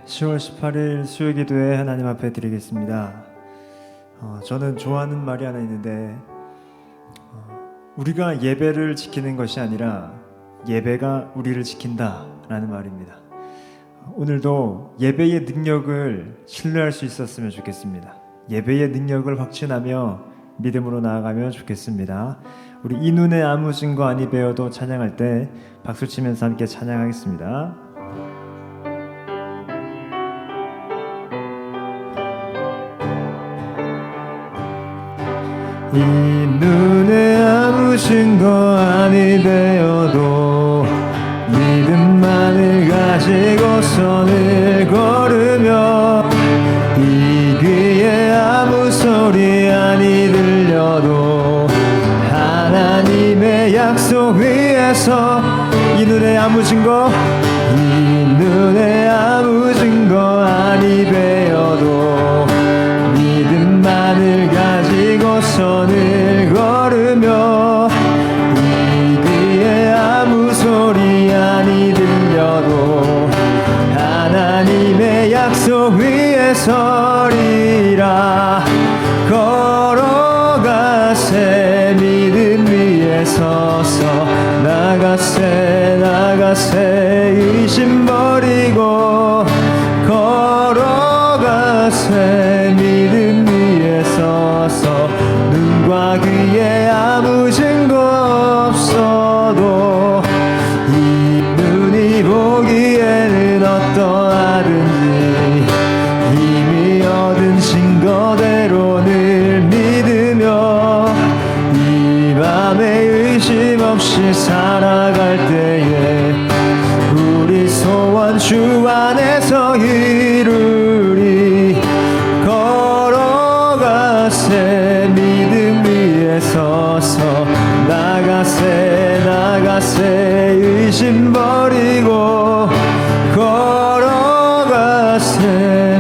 10월 18일 수요기도회 하나님 앞에 드리겠습니다. 저는 좋아하는 말이 하나 있는데 우리가 예배를 지키는 것이 아니라 예배가 우리를 지킨다 라는 말입니다. 오늘도 예배의 능력을 신뢰할 수 있었으면 좋겠습니다. 예배의 능력을 확신하며 믿음으로 나아가면 좋겠습니다. 우리 이 눈에 아무 증거 아니 배워도 찬양할 때 박수치면서 함께 찬양하겠습니다. 이 눈에 아무 증거 아니 되어도 믿음만을 가지고 손을 걸으며 이 귀에 아무 소리 아니 들려도 하나님의 약속 위에서 이 눈에 아무 증거 이 눈에 아무 증거 아니 되어도 믿음만을 가지고 손을 걸으며 이 귀에 아무 소리 아니 들려도 하나님의 약속 위에 서리라. 걸어가세 믿음 위에 서서 나가세 의심 버리고 걸어가세 믿음 위에 서서 눈과 귀에 아무 증거 없어도 이 눈이 보기에는 어떠하든지 이미 얻은 증거대로 늘 믿으며 이 밤에 의심 없이 살아갈 때에 우리 소원 주 안에서 이루리. 걸어가세 믿음 위에 서서 나가세 의심 버리고 걸어가세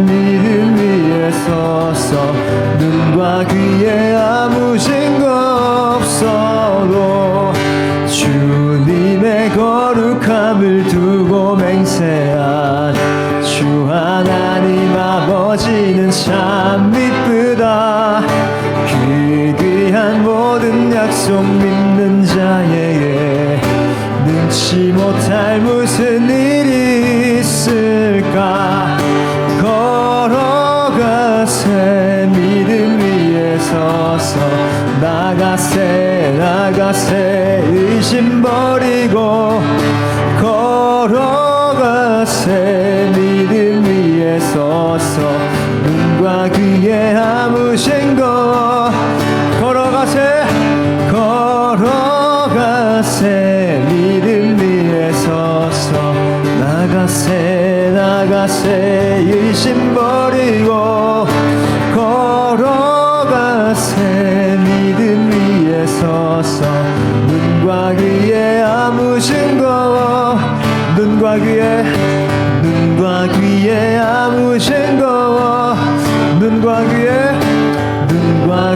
믿음 위에 서서 눈과 귀에 아무 증거 없어도 주님의 거룩함을 두고 맹세한 주 하나님 아버지는 참 미쁘다. 그 귀한 모든 약속 믿는 자에게 능치 못할 무슨 일이 있을까. 걸어가세 믿음 위에 서서 나가세 의심 버리고 걸어가세 믿음 위에 서서 눈과 귀에 아무 증거 걸어가세 믿음 위에 서서 나가세 의심 버리고 걸어가세 믿음 위에 서서 눈과 귀에 아무 증거 눈과 귀에 아무 증거 눈과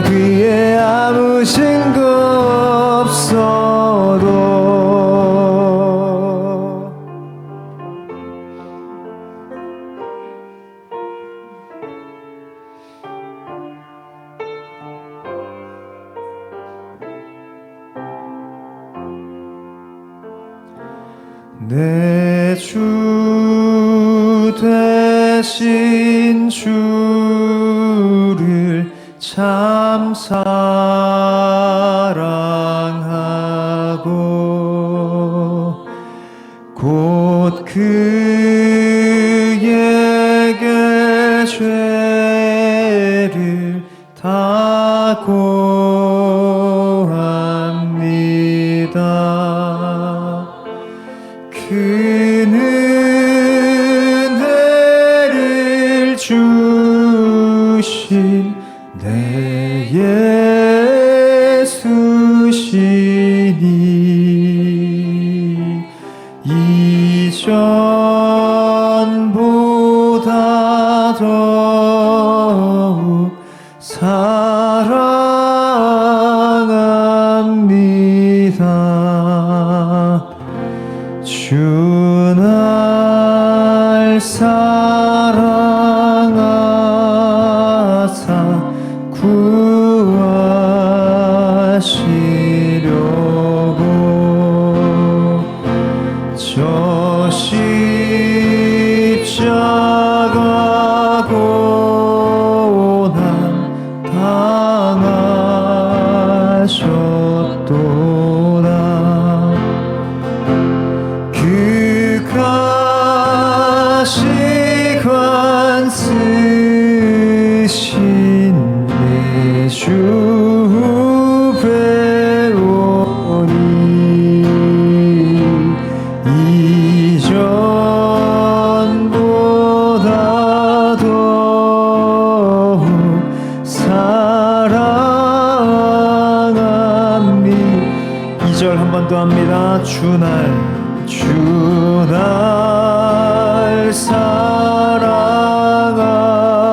귀에 아무 증거 없어도 내 주 대신 주를 참 사랑하고 곧 그에게 죄를 다 고합니다. 그는 은혜를 주신 내 예수시니 이전보다 더욱 사랑합니다. 주 날 사랑합니다. 사랑하사 구하시려고 저 십자가 고난 당하셨도다. 그 가시관 쓰신 내 주 배우니 이전보다 더욱 사랑함이. 2절 한 번 더 합니다. 주날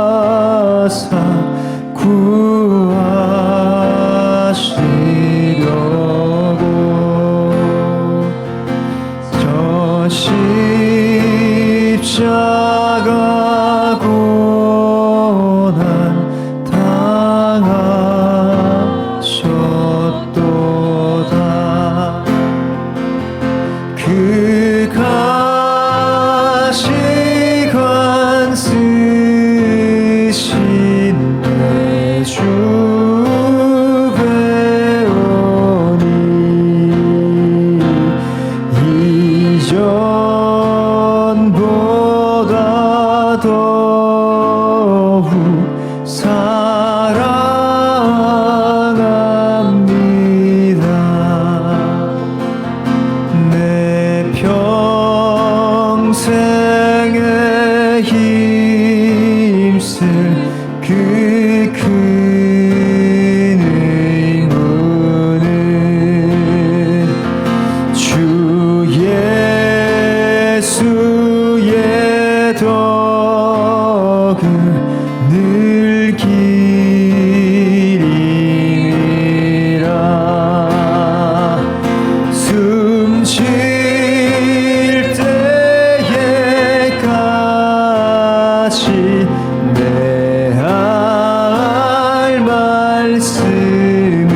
사랑하사 구하시려고 저 십자가 고난 당하셨도다. 그 가시관 쓰신 내 주 배우니 이전보다 더욱 사랑합니다. 내 평생에 힘쓸 그 큰 의무는 주 예수의 덕을 늘 기리라. 숨쉴 때에까지 내 할 말씀은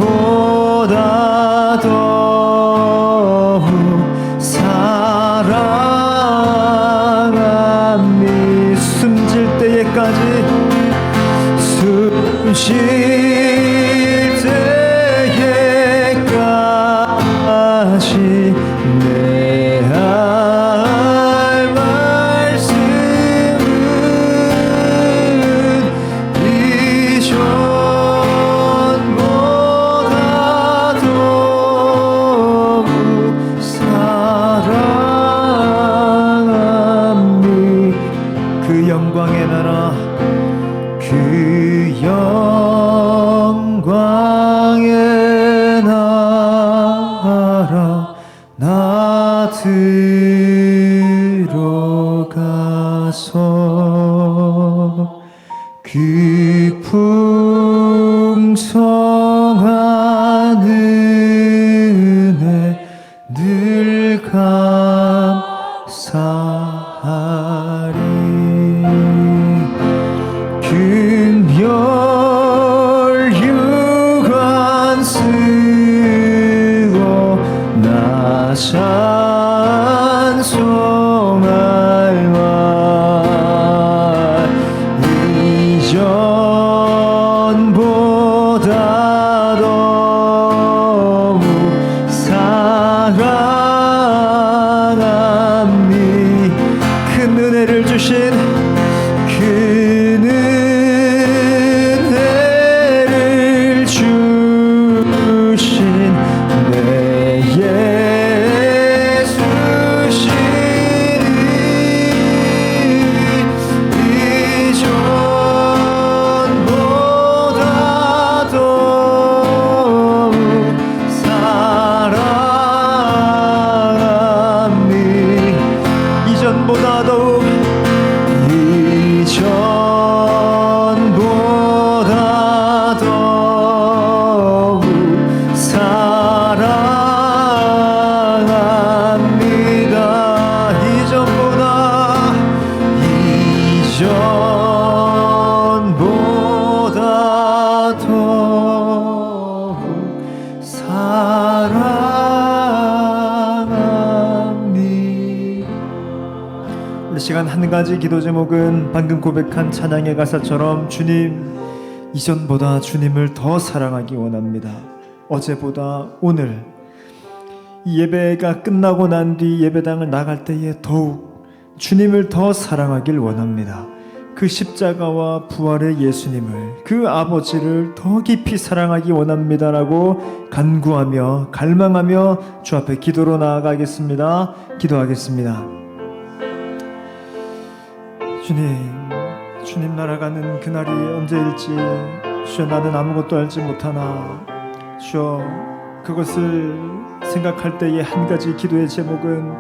이전보다 더욱 사랑함이. 숨질 때에까지 숨쉴 때에까지 내 할 말씀은 이전보다 더욱 사랑함이. 그 영광의 나라 그 영광의 나라 나 들어가서 그 풍성한 은혜 늘 감사하리. 금혈유관 쓰고 나 찬송할와 이전보다 더욱 사랑함이. 큰 은혜를 주신 큰 은혜를 주신 내 예수시니 이전보다 더욱 사랑함이. 이전보다 더욱 우리 시간 한 가지 기도 제목은 방금 고백한 찬양의 가사처럼 주님, 이전보다 주님을 더 사랑하기 원합니다. 어제보다 오늘, 이 예배가 끝나고 난 뒤 예배당을 나갈 때에 더욱 주님을 더 사랑하길 원합니다. 그 십자가와 부활의 예수님을, 그 아버지를 더 깊이 사랑하기 원합니다라고 간구하며 갈망하며 주 앞에 기도로 나아가겠습니다. 기도하겠습니다. 주님 날아가는 그날이 언제일지 주여, 나는 아무것도 알지 못하나 주여, 그것을 생각할 때의 한 가지 기도의 제목은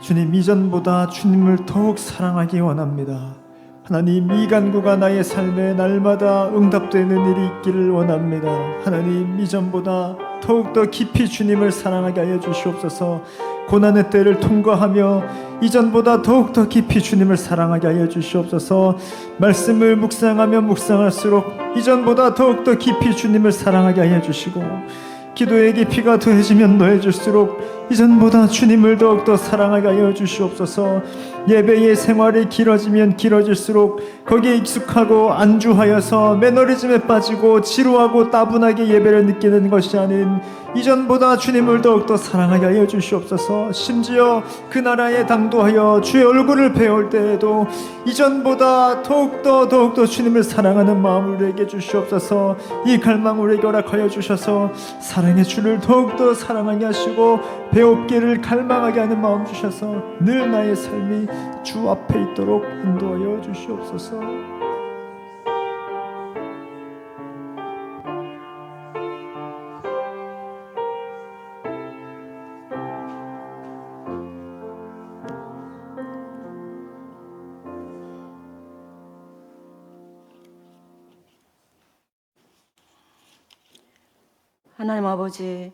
주님, 이전보다 주님을 더욱 사랑하기 원합니다. 하나님, 이 간구가 나의 삶에 날마다 응답되는 일이 있기를 원합니다. 하나님, 이전보다 더욱더 깊이 주님을 사랑하게 하여 주시옵소서. 고난의 때를 통과하며 이전보다 더욱더 깊이 주님을 사랑하게 하여 주시옵소서. 말씀을 묵상하며 묵상할수록 이전보다 더욱더 깊이 주님을 사랑하게 하여 주시고, 기도의 깊이가 더해지면 더해질수록 이전보다 주님을 더욱더 사랑하게 하여 주시옵소서. 예배의 생활이 길어지면 길어질수록 거기에 익숙하고 안주하여서 매너리즘에 빠지고 지루하고 따분하게 예배를 느끼는 것이 아닌 이전보다 주님을 더욱더 사랑하게 하여 주시옵소서. 심지어 그 나라에 당도하여 주의 얼굴을 배울 때에도 이전보다 더욱더 주님을 사랑하는 마음을 우리에게 주시옵소서. 이 갈망을 우리에게 허락하여 주셔서 사랑의 주를 더욱더 사랑하게 하시고 배웁기를 갈망하게 하는 마음 주셔서 늘 나의 삶이 주 앞에 있도록 인도하여 주시옵소서. 하나님 아버지,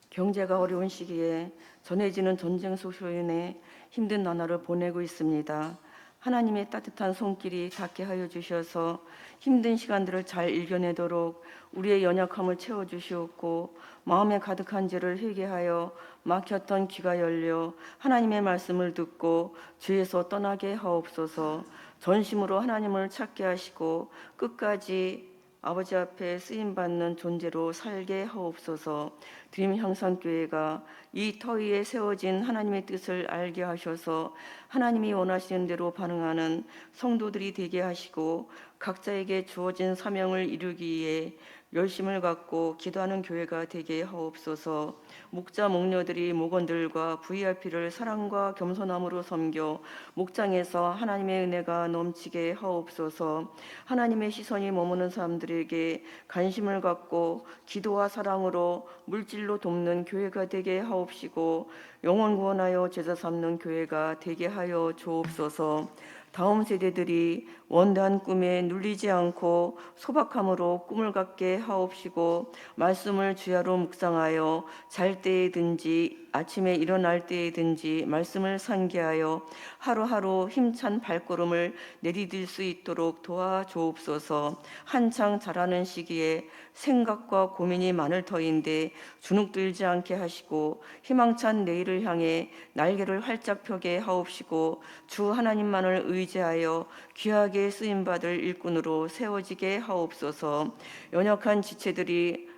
경제가 어려운 시기에 전해지는 전쟁 소식으로 인해 힘든 나날을 보내고 있습니다. 하나님의 따뜻한 손길이 닿게 하여 주셔서 힘든 시간들을 잘 이겨내도록 우리의 연약함을 채워주시옵고, 마음에 가득한 죄를 회개하여 막혔던 귀가 열려 하나님의 말씀을 듣고 죄에서 떠나게 하옵소서. 전심으로 하나님을 찾게 하시고 끝까지 아버지 앞에 쓰임받는 존재로 살게 하옵소서. 드림 형상교회가 이 터 위에 세워진 하나님의 뜻을 알게 하셔서 하나님이 원하시는 대로 반응하는 성도들이 되게 하시고, 각자에게 주어진 사명을 이루기 위해 열심을 갖고 기도하는 교회가 되게 하옵소서. 목자 목녀들이 목원들과 VIP를 사랑과 겸손함으로 섬겨 목장에서 하나님의 은혜가 넘치게 하옵소서. 하나님의 시선이 머무는 사람들에게 관심을 갖고 기도와 사랑으로 물질로 돕는 교회가 되게 하옵시고, 영혼 구원하여 제자 삼는 교회가 되게 하여 주옵소서. 다음 세대들이 원대한 꿈에 눌리지 않고 소박함으로 꿈을 갖게 하옵시고, 말씀을 주야로 묵상하여 잘 때에든지 아침에 일어날 때에든지 말씀을 상기하여 하루하루 힘찬 발걸음을 내디딜 수 있도록 도와주옵소서. 한창 자라는 시기에 생각과 고민이 많을 터인데 주눅들지 않게 하시고, 희망찬 내일을 향해 날개를 활짝 펴게 하옵시고, 주 하나님만을 의지하여 귀하게 쓰임받을 일꾼으로 세워지게 하옵소서. 연약한 지체들이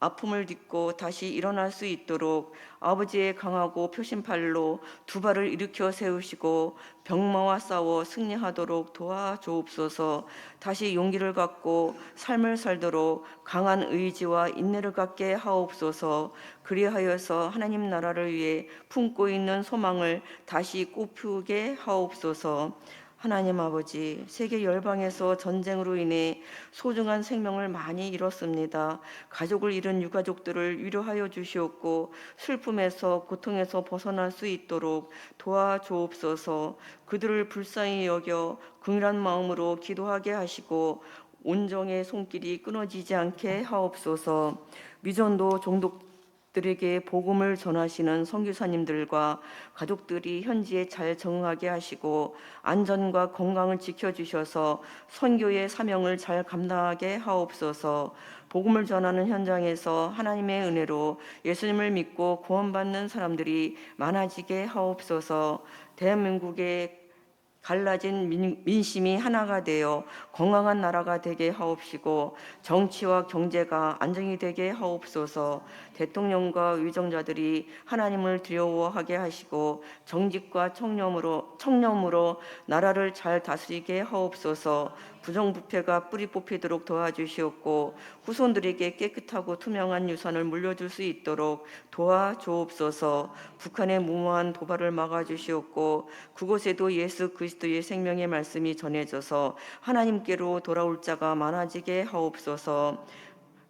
아픔을 딛고 다시 일어날 수 있도록 아버지의 강하고 표심팔로 두 발을 일으켜 세우시고 병마와 싸워 승리하도록 도와주옵소서. 다시 용기를 갖고 삶을 살도록 강한 의지와 인내를 갖게 하옵소서. 그리하여서 하나님 나라를 위해 품고 있는 소망을 다시 꽃피우게 하옵소서. 하나님 아버지, 세계 열방에서 전쟁으로 인해 소중한 생명을 많이 잃었습니다. 가족을 잃은 유가족들을 위로하여 주시옵고, 슬픔에서 고통에서 벗어날 수 있도록 도와주옵소서. 그들을 불쌍히 여겨 긍휼한 마음으로 기도하게 하시고, 온정의 손길이 끊어지지 않게 하옵소서. 미전도 종독들에게 복음을 전하시는 선교사님들과 가족들이 현지에 잘 적응하게 하시고, 안전과 건강을 지켜주셔서 선교의 사명을 잘 감당하게 하옵소서. 복음을 전하는 현장에서 하나님의 은혜로 예수님을 믿고 구원받는 사람들이 많아지게 하옵소서. 대한민국의 갈라진 민심이 하나가 되어 건강한 나라가 되게 하옵시고 정치와 경제가 안정이 되게 하옵소서. 대통령과 위정자들이 하나님을 두려워하게 하시고 정직과 청렴으로 나라를 잘 다스리게 하옵소서. 부정부패가 뿌리 뽑히도록 도와주시옵고 후손들에게 깨끗하고 투명한 유산을 물려줄 수 있도록 도와주옵소서. 북한의 무모한 도발을 막아주시옵고 그곳에도 예수 그리스도의 생명의 말씀이 전해져서 하나님께로 돌아올 자가 많아지게 하옵소서.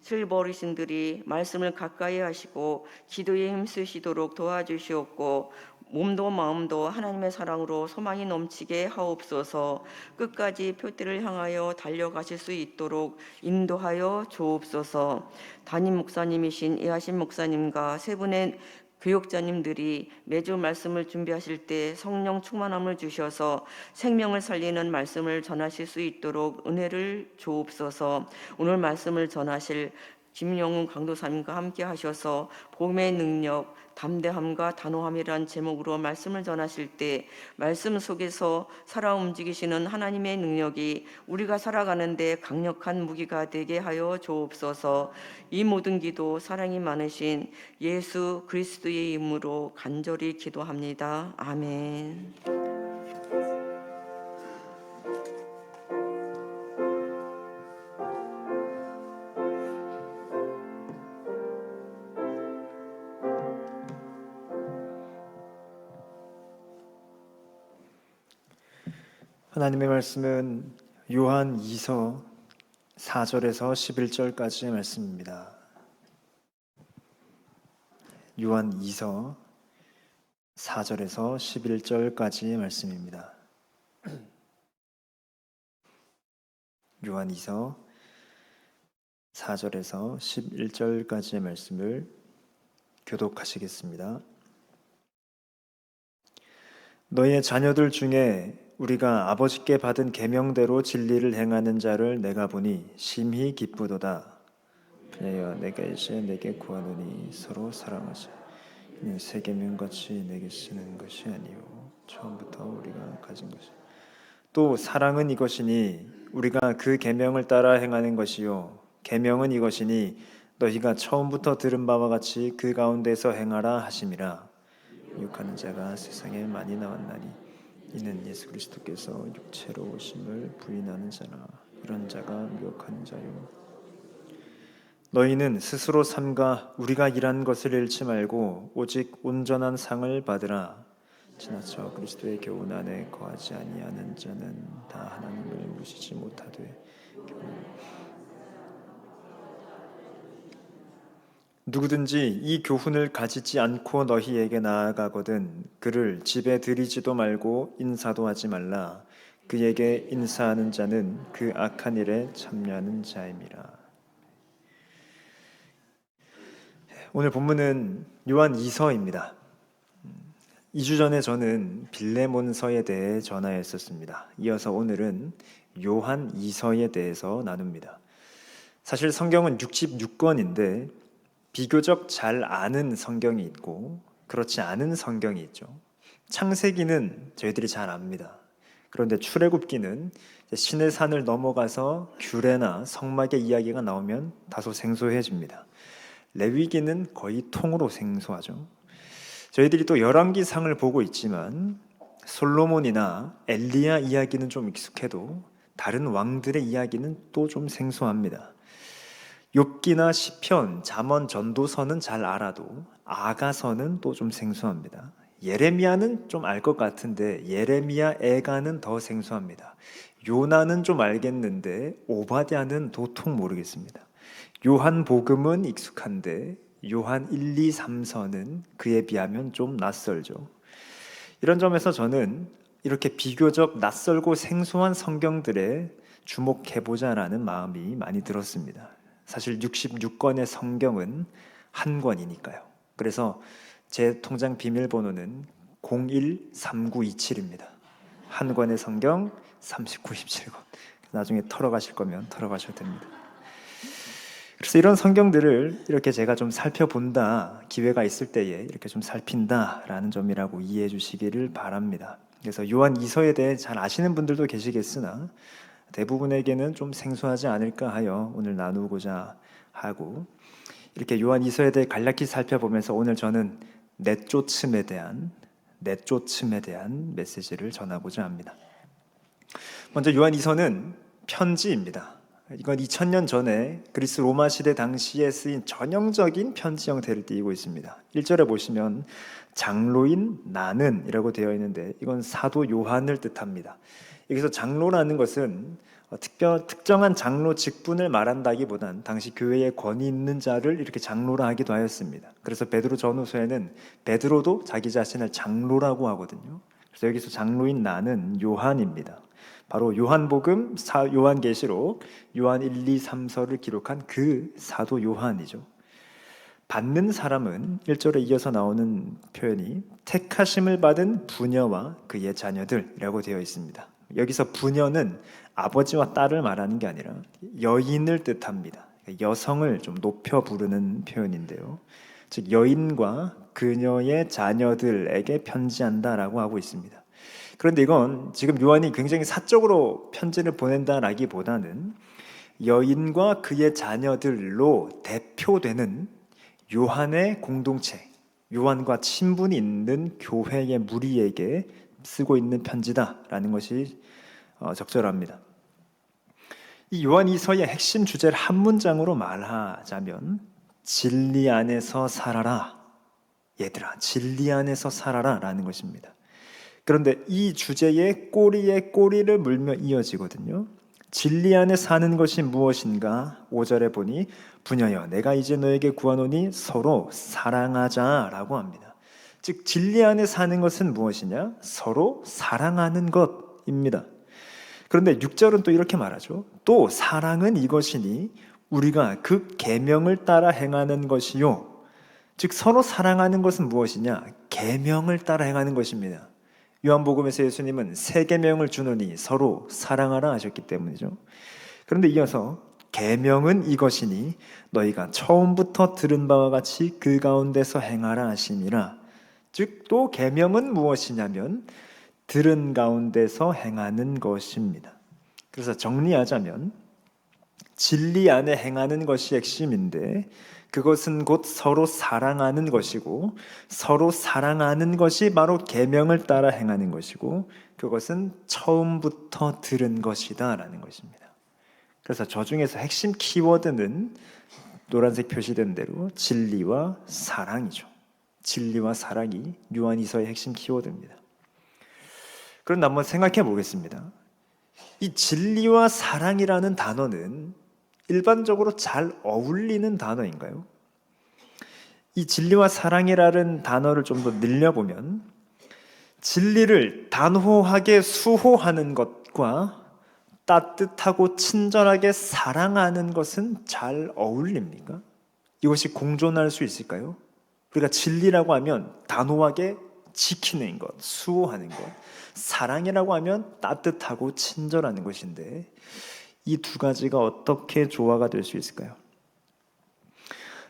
슬버 어르신들이 말씀을 가까이 하시고 기도에 힘쓰시도록 도와주시옵고 몸도 마음도 하나님의 사랑으로 소망이 넘치게 하옵소서. 끝까지 표대를 향하여 달려가실 수 있도록 인도하여 주옵소서. 담임 목사님이신 이하신 목사님과 세 분의 교육자님들이 매주 말씀을 준비하실 때 성령 충만함을 주셔서 생명을 살리는 말씀을 전하실 수 있도록 은혜를 주옵소서. 오늘 말씀을 전하실 김영훈 강도사님과 함께 하셔서 복음의 능력, 담대함과 단호함이란 제목으로 말씀을 전하실 때 말씀 속에서 살아 움직이시는 하나님의 능력이 우리가 살아가는데 강력한 무기가 되게 하여 주옵소서. 이 모든 기도 사랑이 많으신 예수 그리스도의 이름으로 간절히 기도합니다. 아멘. 하나님의 말씀은 요한 2서 4절에서 11절까지의 말씀입니다. 요한 2서 4절에서 11절까지의 말씀입니다. 요한 2서 4절에서 11절까지의 말씀을 교독하시겠습니다. 너희의 자녀들 중에 우리가 아버지께 받은 계명대로 진리를 행하는 자를 내가 보니 심히 기쁘도다. 그녀여 내가 이제 내게 구하노니 서로 사랑하자. 이는 새 계명같이 내게 쓰는 것이 아니요 처음부터 우리가 가진 것이. 또 사랑은 이것이니 우리가 그 계명을 따라 행하는 것이요 계명은 이것이니 너희가 처음부터 들은 바와 같이 그 가운데서 행하라 하심이라. 유혹하는 자가 세상에 많이 나왔나니 이는 예수 그리스도께서 육체로 오심을 부인하는 자나 이런 자가 미혹하는 자요. 너희는 스스로 삼가 우리가 일한 것을 잃지 말고 오직 온전한 상을 받으라. 지나쳐 그리스도의 교훈 안에 거하지 아니하는 자는 다 하나님을 모시지 못하되 누구든지 이 교훈을 가지지 않고 너희에게 나아가거든 그를 집에 들이지도 말고 인사도 하지 말라. 그에게 인사하는 자는 그 악한 일에 참여하는 자임이라. 오늘 본문은 요한 2서입니다. 2주 전에 저는 빌레몬서에 대해 전하였었습니다. 이어서 오늘은 요한 2서에 대해서 나눕니다. 사실 성경은 66권인데 비교적 잘 아는 성경이 있고 그렇지 않은 성경이 있죠. 창세기는 저희들이 잘 압니다. 그런데 출애굽기는 신의 산을 넘어가서 규례나 성막의 이야기가 나오면 다소 생소해집니다. 레위기는 거의 통으로 생소하죠. 저희들이 또 열왕기상을 보고 있지만 솔로몬이나 엘리야 이야기는 좀 익숙해도 다른 왕들의 이야기는 또 좀 생소합니다. 욥기나 시편, 잠언, 전도서는 잘 알아도 아가서는 또 좀 생소합니다. 예레미야는 좀 알 것 같은데 예레미야 애가는 더 생소합니다. 요나는 좀 알겠는데 오바댜는 도통 모르겠습니다. 요한복음은 익숙한데 요한 1, 2, 3서는 그에 비하면 좀 낯설죠. 이런 점에서 저는 이렇게 비교적 낯설고 생소한 성경들에 주목해보자라는 마음이 많이 들었습니다. 사실 66권의 성경은 한 권이니까요. 그래서 제 통장 비밀번호는 013927입니다. 한 권의 성경 39, 27권. 나중에 털어가실 거면 털어가셔도 됩니다. 그래서 이런 성경들을 이렇게 제가 좀 살펴본다, 기회가 있을 때에 이렇게 좀 살핀다라는 점이라고 이해해 주시기를 바랍니다. 그래서 요한 2서에 대해 잘 아시는 분들도 계시겠으나 대부분에게는 좀 생소하지 않을까 하여 오늘 나누고자 하고, 이렇게 요한 2서에 대해 간략히 살펴보면서 오늘 저는 내쫓음에 대한 메시지를 전하고자 합니다. 먼저 요한 2서는 편지입니다. 이건 2000년 전에 그리스 로마 시대 당시에 쓰인 전형적인 편지 형태를 띠고 있습니다. 1절에 보시면 장로인 나는 이라고 되어 있는데 이건 사도 요한을 뜻합니다. 여기서 장로라는 것은 특정한 장로 직분을 말한다기보단 당시 교회에 권위 있는 자를 이렇게 장로라 하기도 하였습니다. 그래서 베드로 전후서에는 베드로도 자기 자신을 장로라고 하거든요. 그래서 여기서 장로인 나는 요한입니다. 바로 요한복음, 요한계시록, 요한 1, 2, 3서를 기록한 그 사도 요한이죠. 받는 사람은 1절에 이어서 나오는 표현이 택하심을 받은 부녀와 그의 자녀들이라고 되어 있습니다. 여기서 부녀는 아버지와 딸을 말하는 게 아니라 여인을 뜻합니다. 여성을 좀 높여 부르는 표현인데요. 즉 여인과 그녀의 자녀들에게 편지한다라고 하고 있습니다. 그런데 이건 지금 요한이 굉장히 사적으로 편지를 보낸다라기보다는 여인과 그의 자녀들로 대표되는 요한의 공동체, 요한과 친분이 있는 교회의 무리에게 쓰고 있는 편지다라는 것이 적절합니다. 이 요한 2서의 핵심 주제를 한 문장으로 말하자면 진리 안에서 살아라. 얘들아, 진리 안에서 살아라 라는 것입니다. 그런데 이 주제의 꼬리에 꼬리를 물며 이어지거든요. 진리 안에 사는 것이 무엇인가? 5절에 보니 부녀여 내가 이제 너에게 구하노니 서로 사랑하자라고 합니다. 즉 진리 안에 사는 것은 무엇이냐? 서로 사랑하는 것입니다. 그런데 6절은 또 이렇게 말하죠. 또 사랑은 이것이니 우리가 그 계명을 따라 행하는 것이요. 즉 서로 사랑하는 것은 무엇이냐? 계명을 따라 행하는 것입니다. 요한복음에서 예수님은 새 계명을 주노니 서로 사랑하라 하셨기 때문이죠. 그런데 이어서 계명은 이것이니 너희가 처음부터 들은 바와 같이 그 가운데서 행하라 하심이라. 즉 또 계명은 무엇이냐면 들은 가운데서 행하는 것입니다. 그래서 정리하자면 진리 안에 행하는 것이 핵심인데 그것은 곧 서로 사랑하는 것이고 서로 사랑하는 것이 바로 계명을 따라 행하는 것이고 그것은 처음부터 들은 것이다라는 것입니다. 그래서 저 중에서 핵심 키워드는 노란색 표시된 대로 진리와 사랑이죠. 진리와 사랑이 요한 2서의 핵심 키워드입니다. 그런데 한번 생각해 보겠습니다. 이 진리와 사랑이라는 단어는 일반적으로 잘 어울리는 단어인가요? 이 진리와 사랑이라는 단어를 좀 더 늘려보면 진리를 단호하게 수호하는 것과 따뜻하고 친절하게 사랑하는 것은 잘 어울립니까? 이것이 공존할 수 있을까요? 우리가 진리라고 하면 단호하게 지키는 것, 수호하는 것, 사랑이라고 하면 따뜻하고 친절하는 것인데 이 두 가지가 어떻게 조화가 될 수 있을까요?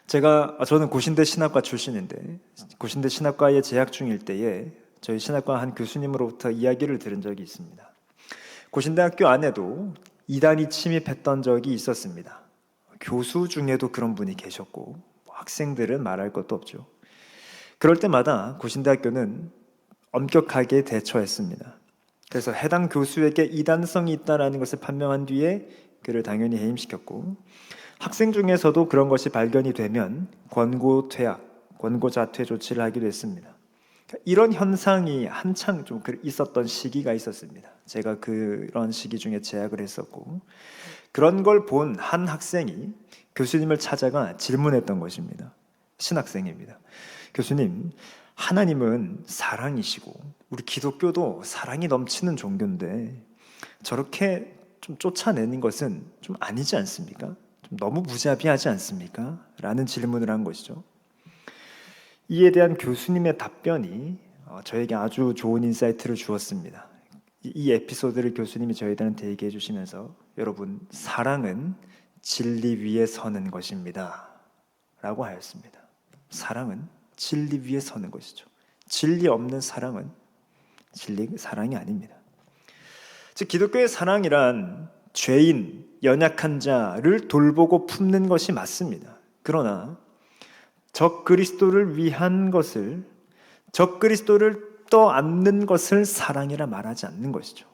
저는 고신대 신학과 출신인데 고신대 신학과에 재학 중일 때에 저희 신학과 한 교수님으로부터 이야기를 들은 적이 있습니다. 고신대학교 안에도 이단이 침입했던 적이 있었습니다. 교수 중에도 그런 분이 계셨고 학생들은 말할 것도 없죠. 그럴 때마다 고신대학교는 엄격하게 대처했습니다. 그래서 해당 교수에게 이단성이 있다는 것을 판명한 뒤에 그를 당연히 해임시켰고 학생 중에서도 그런 것이 발견이 되면 권고 퇴학, 권고 자퇴 조치를 하기도 했습니다. 이런 현상이 한창 좀 있었던 시기가 있었습니다. 제가 그런 시기 중에 재학을 했었고 그런 걸 본 한 학생이 교수님을 찾아가 질문했던 것입니다. 신학생입니다. 교수님, 하나님은 사랑이시고 우리 기독교도 사랑이 넘치는 종교인데 저렇게 좀 쫓아내는 것은 좀 아니지 않습니까? 좀 너무 무자비하지 않습니까? 라는 질문을 한 것이죠. 이에 대한 교수님의 답변이 저에게 아주 좋은 인사이트를 주었습니다. 이 에피소드를 교수님이 저희들한테 얘기해 주시면서 여러분, 사랑은 진리 위에 서는 것입니다 라고 하였습니다. 사랑은 진리 위에 서는 것이죠. 진리 없는 사랑은 사랑이 아닙니다. 즉 기독교의 사랑이란 죄인, 연약한 자를 돌보고 품는 것이 맞습니다. 그러나 적 그리스도를 위한 것을, 적 그리스도를 떠안는 것을 사랑이라 말하지 않는 것이죠.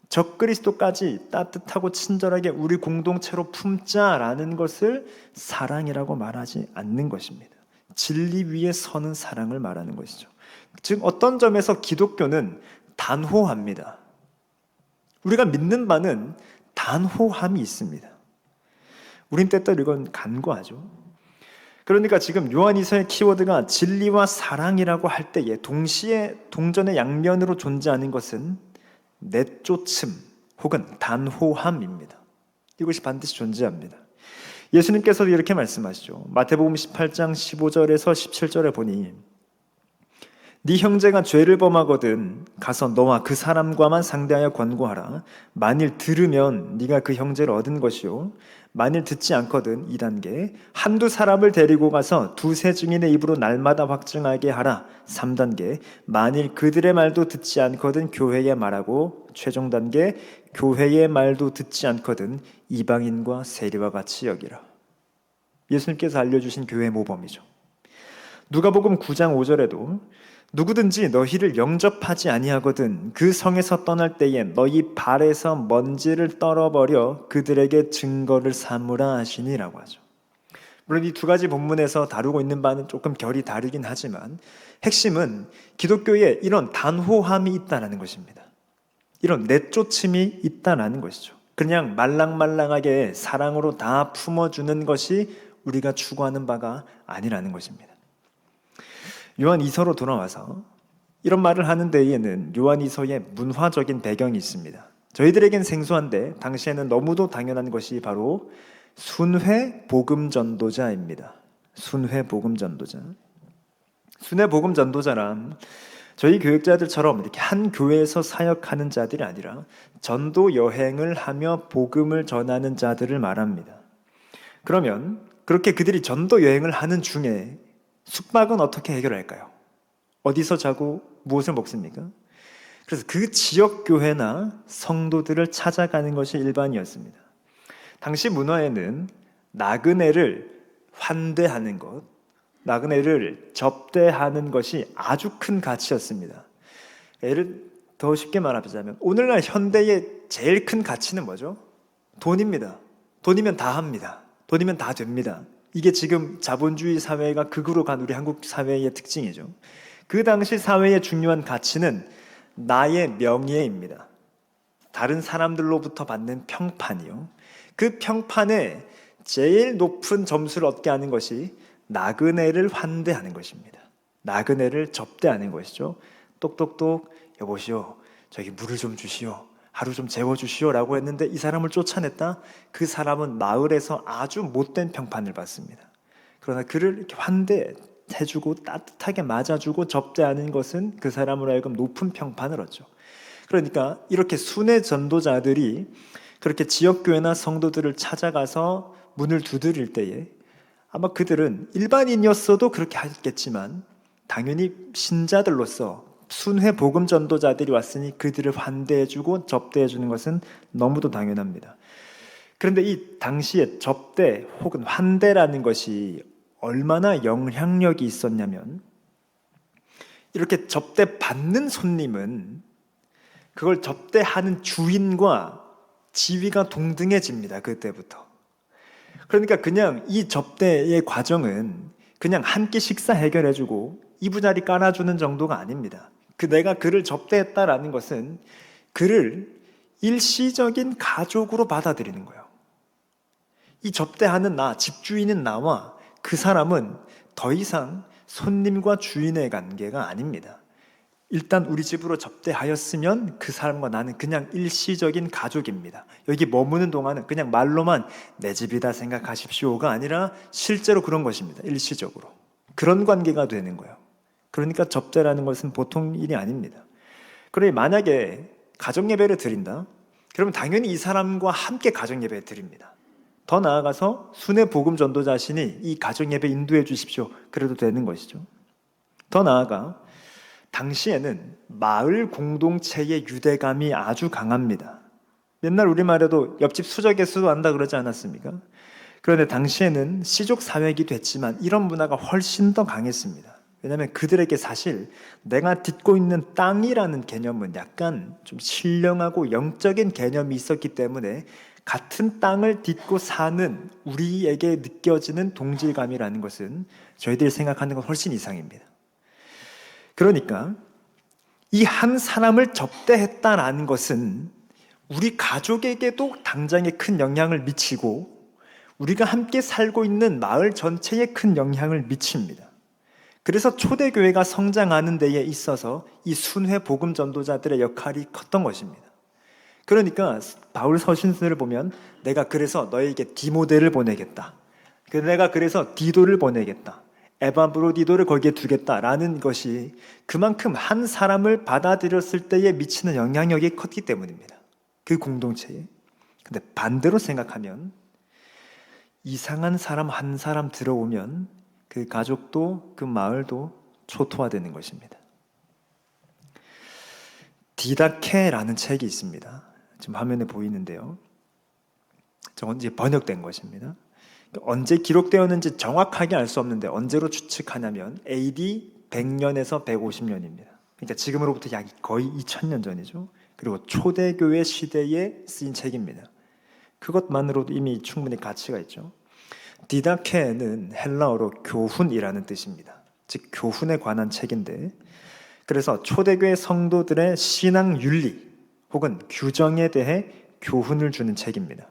적 그리스도까지 따뜻하고 친절하게 우리 공동체로 품자라는 것을 사랑이라고 말하지 않는 것입니다. 진리 위에 서는 사랑을 말하는 것이죠. 즉 어떤 점에서 기독교는 단호합니다. 우리가 믿는 바는 단호함이 있습니다. 우린 때때로 이건 간과하죠. 그러니까 지금 요한이서의 키워드가 진리와 사랑이라고 할 때에 동시에 동전의 양면으로 존재하는 것은 내쫓음 혹은 단호함입니다. 이것이 반드시 존재합니다. 예수님께서도 이렇게 말씀하시죠. 마태복음 18장 15절에서 17절에 보니 네 형제가 죄를 범하거든 가서 너와 그 사람과만 상대하여 권고하라. 만일 들으면 네가 그 형제를 얻은 것이요 만일 듣지 않거든 2단계 한두 사람을 데리고 가서 두세 증인의 입으로 날마다 확증하게 하라. 3단계 만일 그들의 말도 듣지 않거든 교회에 말하고 최종 단계 교회의 말도 듣지 않거든 이방인과 세리와 같이 여기라. 예수님께서 알려주신 교회 모범이죠. 누가복음 9장 5절에도 누구든지 너희를 영접하지 아니하거든 그 성에서 떠날 때에 너희 발에서 먼지를 떨어버려 그들에게 증거를 삼으라 하시니라고 하죠. 물론 이 두 가지 본문에서 다루고 있는 바는 조금 결이 다르긴 하지만 핵심은 기독교에 이런 단호함이 있다는 것입니다. 이런 내쫓음이 있다는 것이죠. 그냥 말랑말랑하게 사랑으로 다 품어주는 것이 우리가 추구하는 바가 아니라는 것입니다. 요한 2서로 돌아와서 이런 말을 하는 데에는 요한 2서의 문화적인 배경이 있습니다. 저희들에겐 생소한데 당시에는 너무도 당연한 것이 바로 순회 복음 전도자입니다. 순회 복음 전도자. 순회 복음 전도자란 저희 교육자들처럼 이렇게 한 교회에서 사역하는 자들이 아니라 전도 여행을 하며 복음을 전하는 자들을 말합니다. 그러면 그렇게 그들이 전도 여행을 하는 중에 숙박은 어떻게 해결할까요? 어디서 자고 무엇을 먹습니까? 그래서 그 지역 교회나 성도들을 찾아가는 것이 일반이었습니다. 당시 문화에는 나그네를 환대하는 것, 나그네를 접대하는 것이 아주 큰 가치였습니다. 예를 더 쉽게 말하자면 오늘날 현대의 제일 큰 가치는 뭐죠? 돈입니다. 돈이면 다 합니다. 돈이면 다 됩니다. 이게 지금 자본주의 사회가 극으로 간 우리 한국 사회의 특징이죠. 그 당시 사회의 중요한 가치는 나의 명예입니다. 다른 사람들로부터 받는 평판이요. 그 평판에 제일 높은 점수를 얻게 하는 것이 나그네를 환대하는 것입니다. 나그네를 접대하는 것이죠. 똑똑똑 여보시오, 저기 물을 좀 주시오, 하루 좀 재워주시오 라고 했는데 이 사람을 쫓아냈다? 그 사람은 마을에서 아주 못된 평판을 받습니다. 그러나 그를 이렇게 환대해주고 따뜻하게 맞아주고 접대하는 것은 그 사람으로 하여금 높은 평판을 얻죠. 그러니까 이렇게 순회 전도자들이 그렇게 지역교회나 성도들을 찾아가서 문을 두드릴 때에 아마 그들은 일반인이었어도 그렇게 하겠지만 당연히 신자들로서 순회 복음 전도자들이 왔으니 그들을 환대해주고 접대해주는 것은 너무도 당연합니다. 그런데 이 당시에 접대 혹은 환대라는 것이 얼마나 영향력이 있었냐면 이렇게 접대받는 손님은 그걸 접대하는 주인과 지위가 동등해집니다. 그때부터. 그러니까 그냥 이 접대의 과정은 그냥 한 끼 식사 해결해주고 이부자리 깔아주는 정도가 아닙니다. 내가 그를 접대했다라는 것은 그를 일시적인 가족으로 받아들이는 거예요. 이 접대하는 나, 집주인인 나와 그 사람은 더 이상 손님과 주인의 관계가 아닙니다. 일단 우리 집으로 접대하였으면 그 사람과 나는 그냥 일시적인 가족입니다. 여기 머무는 동안은 그냥 말로만 내 집이다 생각하십시오가 아니라 실제로 그런 것입니다. 일시적으로. 그런 관계가 되는 거예요. 그러니까 접대라는 것은 보통 일이 아닙니다. 그러니 만약에 가정예배를 드린다? 그러면 당연히 이 사람과 함께 가정예배를 드립니다. 더 나아가서 순회 복음 전도자신이 이 가정 예배 인도해 주십시오. 그래도 되는 것이죠. 더 나아가 당시에는 마을 공동체의 유대감이 아주 강합니다. 옛날 우리말에도 옆집 수저에 수도한다 그러지 않았습니까? 그런데 당시에는 시족 사회이기도 했지만 이런 문화가 훨씬 더 강했습니다. 왜냐하면 그들에게 사실 내가 딛고 있는 땅이라는 개념은 약간 좀 신령하고 영적인 개념이 있었기 때문에 같은 땅을 딛고 사는 우리에게 느껴지는 동질감이라는 것은 저희들이 생각하는 것 훨씬 이상입니다. 그러니까 이 한 사람을 접대했다라는 것은 우리 가족에게도 당장에 큰 영향을 미치고 우리가 함께 살고 있는 마을 전체에 큰 영향을 미칩니다. 그래서 초대교회가 성장하는 데에 있어서 이 순회 복음 전도자들의 역할이 컸던 것입니다. 그러니까 바울 서신서를 보면 내가 그래서 너에게 디모데를 보내겠다. 내가 그래서 디도를 보내겠다. 에바브로디도를 거기에 두겠다라는 것이 그만큼 한 사람을 받아들였을 때에 미치는 영향력이 컸기 때문입니다. 그 공동체에. 근데 반대로 생각하면 이상한 사람 한 사람 들어오면 그 가족도 그 마을도 초토화되는 것입니다. 디다케라는 책이 있습니다. 지금 화면에 보이는데요. 저건 이제 번역된 것입니다. 언제 기록되었는지 정확하게 알 수 없는데 언제로 추측하냐면 AD 100년에서 150년입니다. 그러니까 지금으로부터 약 거의 2000년 전이죠. 그리고 초대교회 시대에 쓰인 책입니다. 그것만으로도 이미 충분히 가치가 있죠. 디다케는 헬라어로 교훈이라는 뜻입니다. 즉 교훈에 관한 책인데 그래서 초대교회 성도들의 신앙 윤리 혹은 규정에 대해 교훈을 주는 책입니다.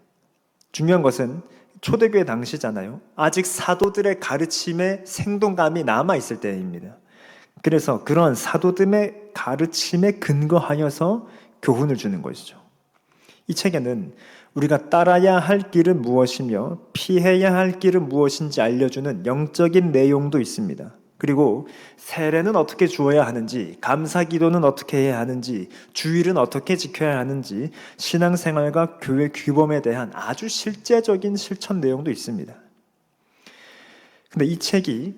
중요한 것은 초대교회 당시잖아요. 아직 사도들의 가르침에 생동감이 남아있을 때입니다. 그래서 그런 사도들의 가르침에 근거하여서 교훈을 주는 것이죠. 이 책에는 우리가 따라야 할 길은 무엇이며 피해야 할 길은 무엇인지 알려주는 영적인 내용도 있습니다. 그리고 세례는 어떻게 주어야 하는지, 감사기도는 어떻게 해야 하는지, 주일은 어떻게 지켜야 하는지, 신앙생활과 교회 규범에 대한 아주 실제적인 실천 내용도 있습니다. 근데 이 책이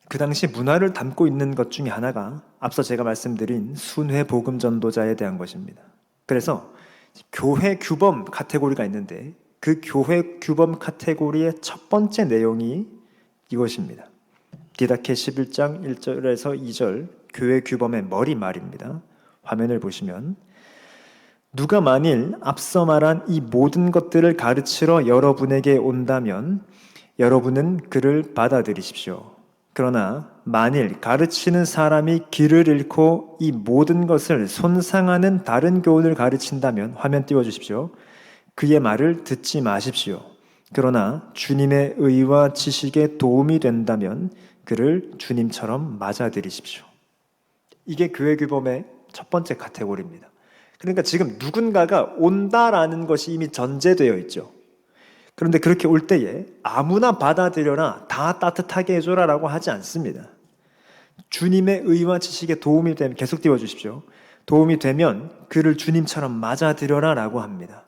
그 당시 문화를 담고 있는 것 중에 하나가 앞서 제가 말씀드린 순회 복음 전도자에 대한 것입니다. 그래서 교회 규범 카테고리가 있는데 그 교회 규범 카테고리의 첫 번째 내용이 이것입니다. 디다케 11장 1절에서 2절 교회 규범의 머리말입니다. 화면을 보시면 누가 만일 앞서 말한 이 모든 것들을 가르치러 여러분에게 온다면 여러분은 그를 받아들이십시오. 그러나 만일 가르치는 사람이 길을 잃고 이 모든 것을 손상하는 다른 교훈을 가르친다면 화면 띄워주십시오. 그의 말을 듣지 마십시오. 그러나 주님의 의와 지식에 도움이 된다면 그를 주님처럼 맞아들이십시오. 이게 교회 규범의 첫 번째 카테고리입니다. 그러니까 지금 누군가가 온다라는 것이 이미 전제되어 있죠. 그런데 그렇게 올 때에 아무나 받아들여라, 다 따뜻하게 해줘라 라고 하지 않습니다. 주님의 의와 지식에 도움이 되면, 계속 띄워주십시오. 도움이 되면 그를 주님처럼 맞아들여라 라고 합니다.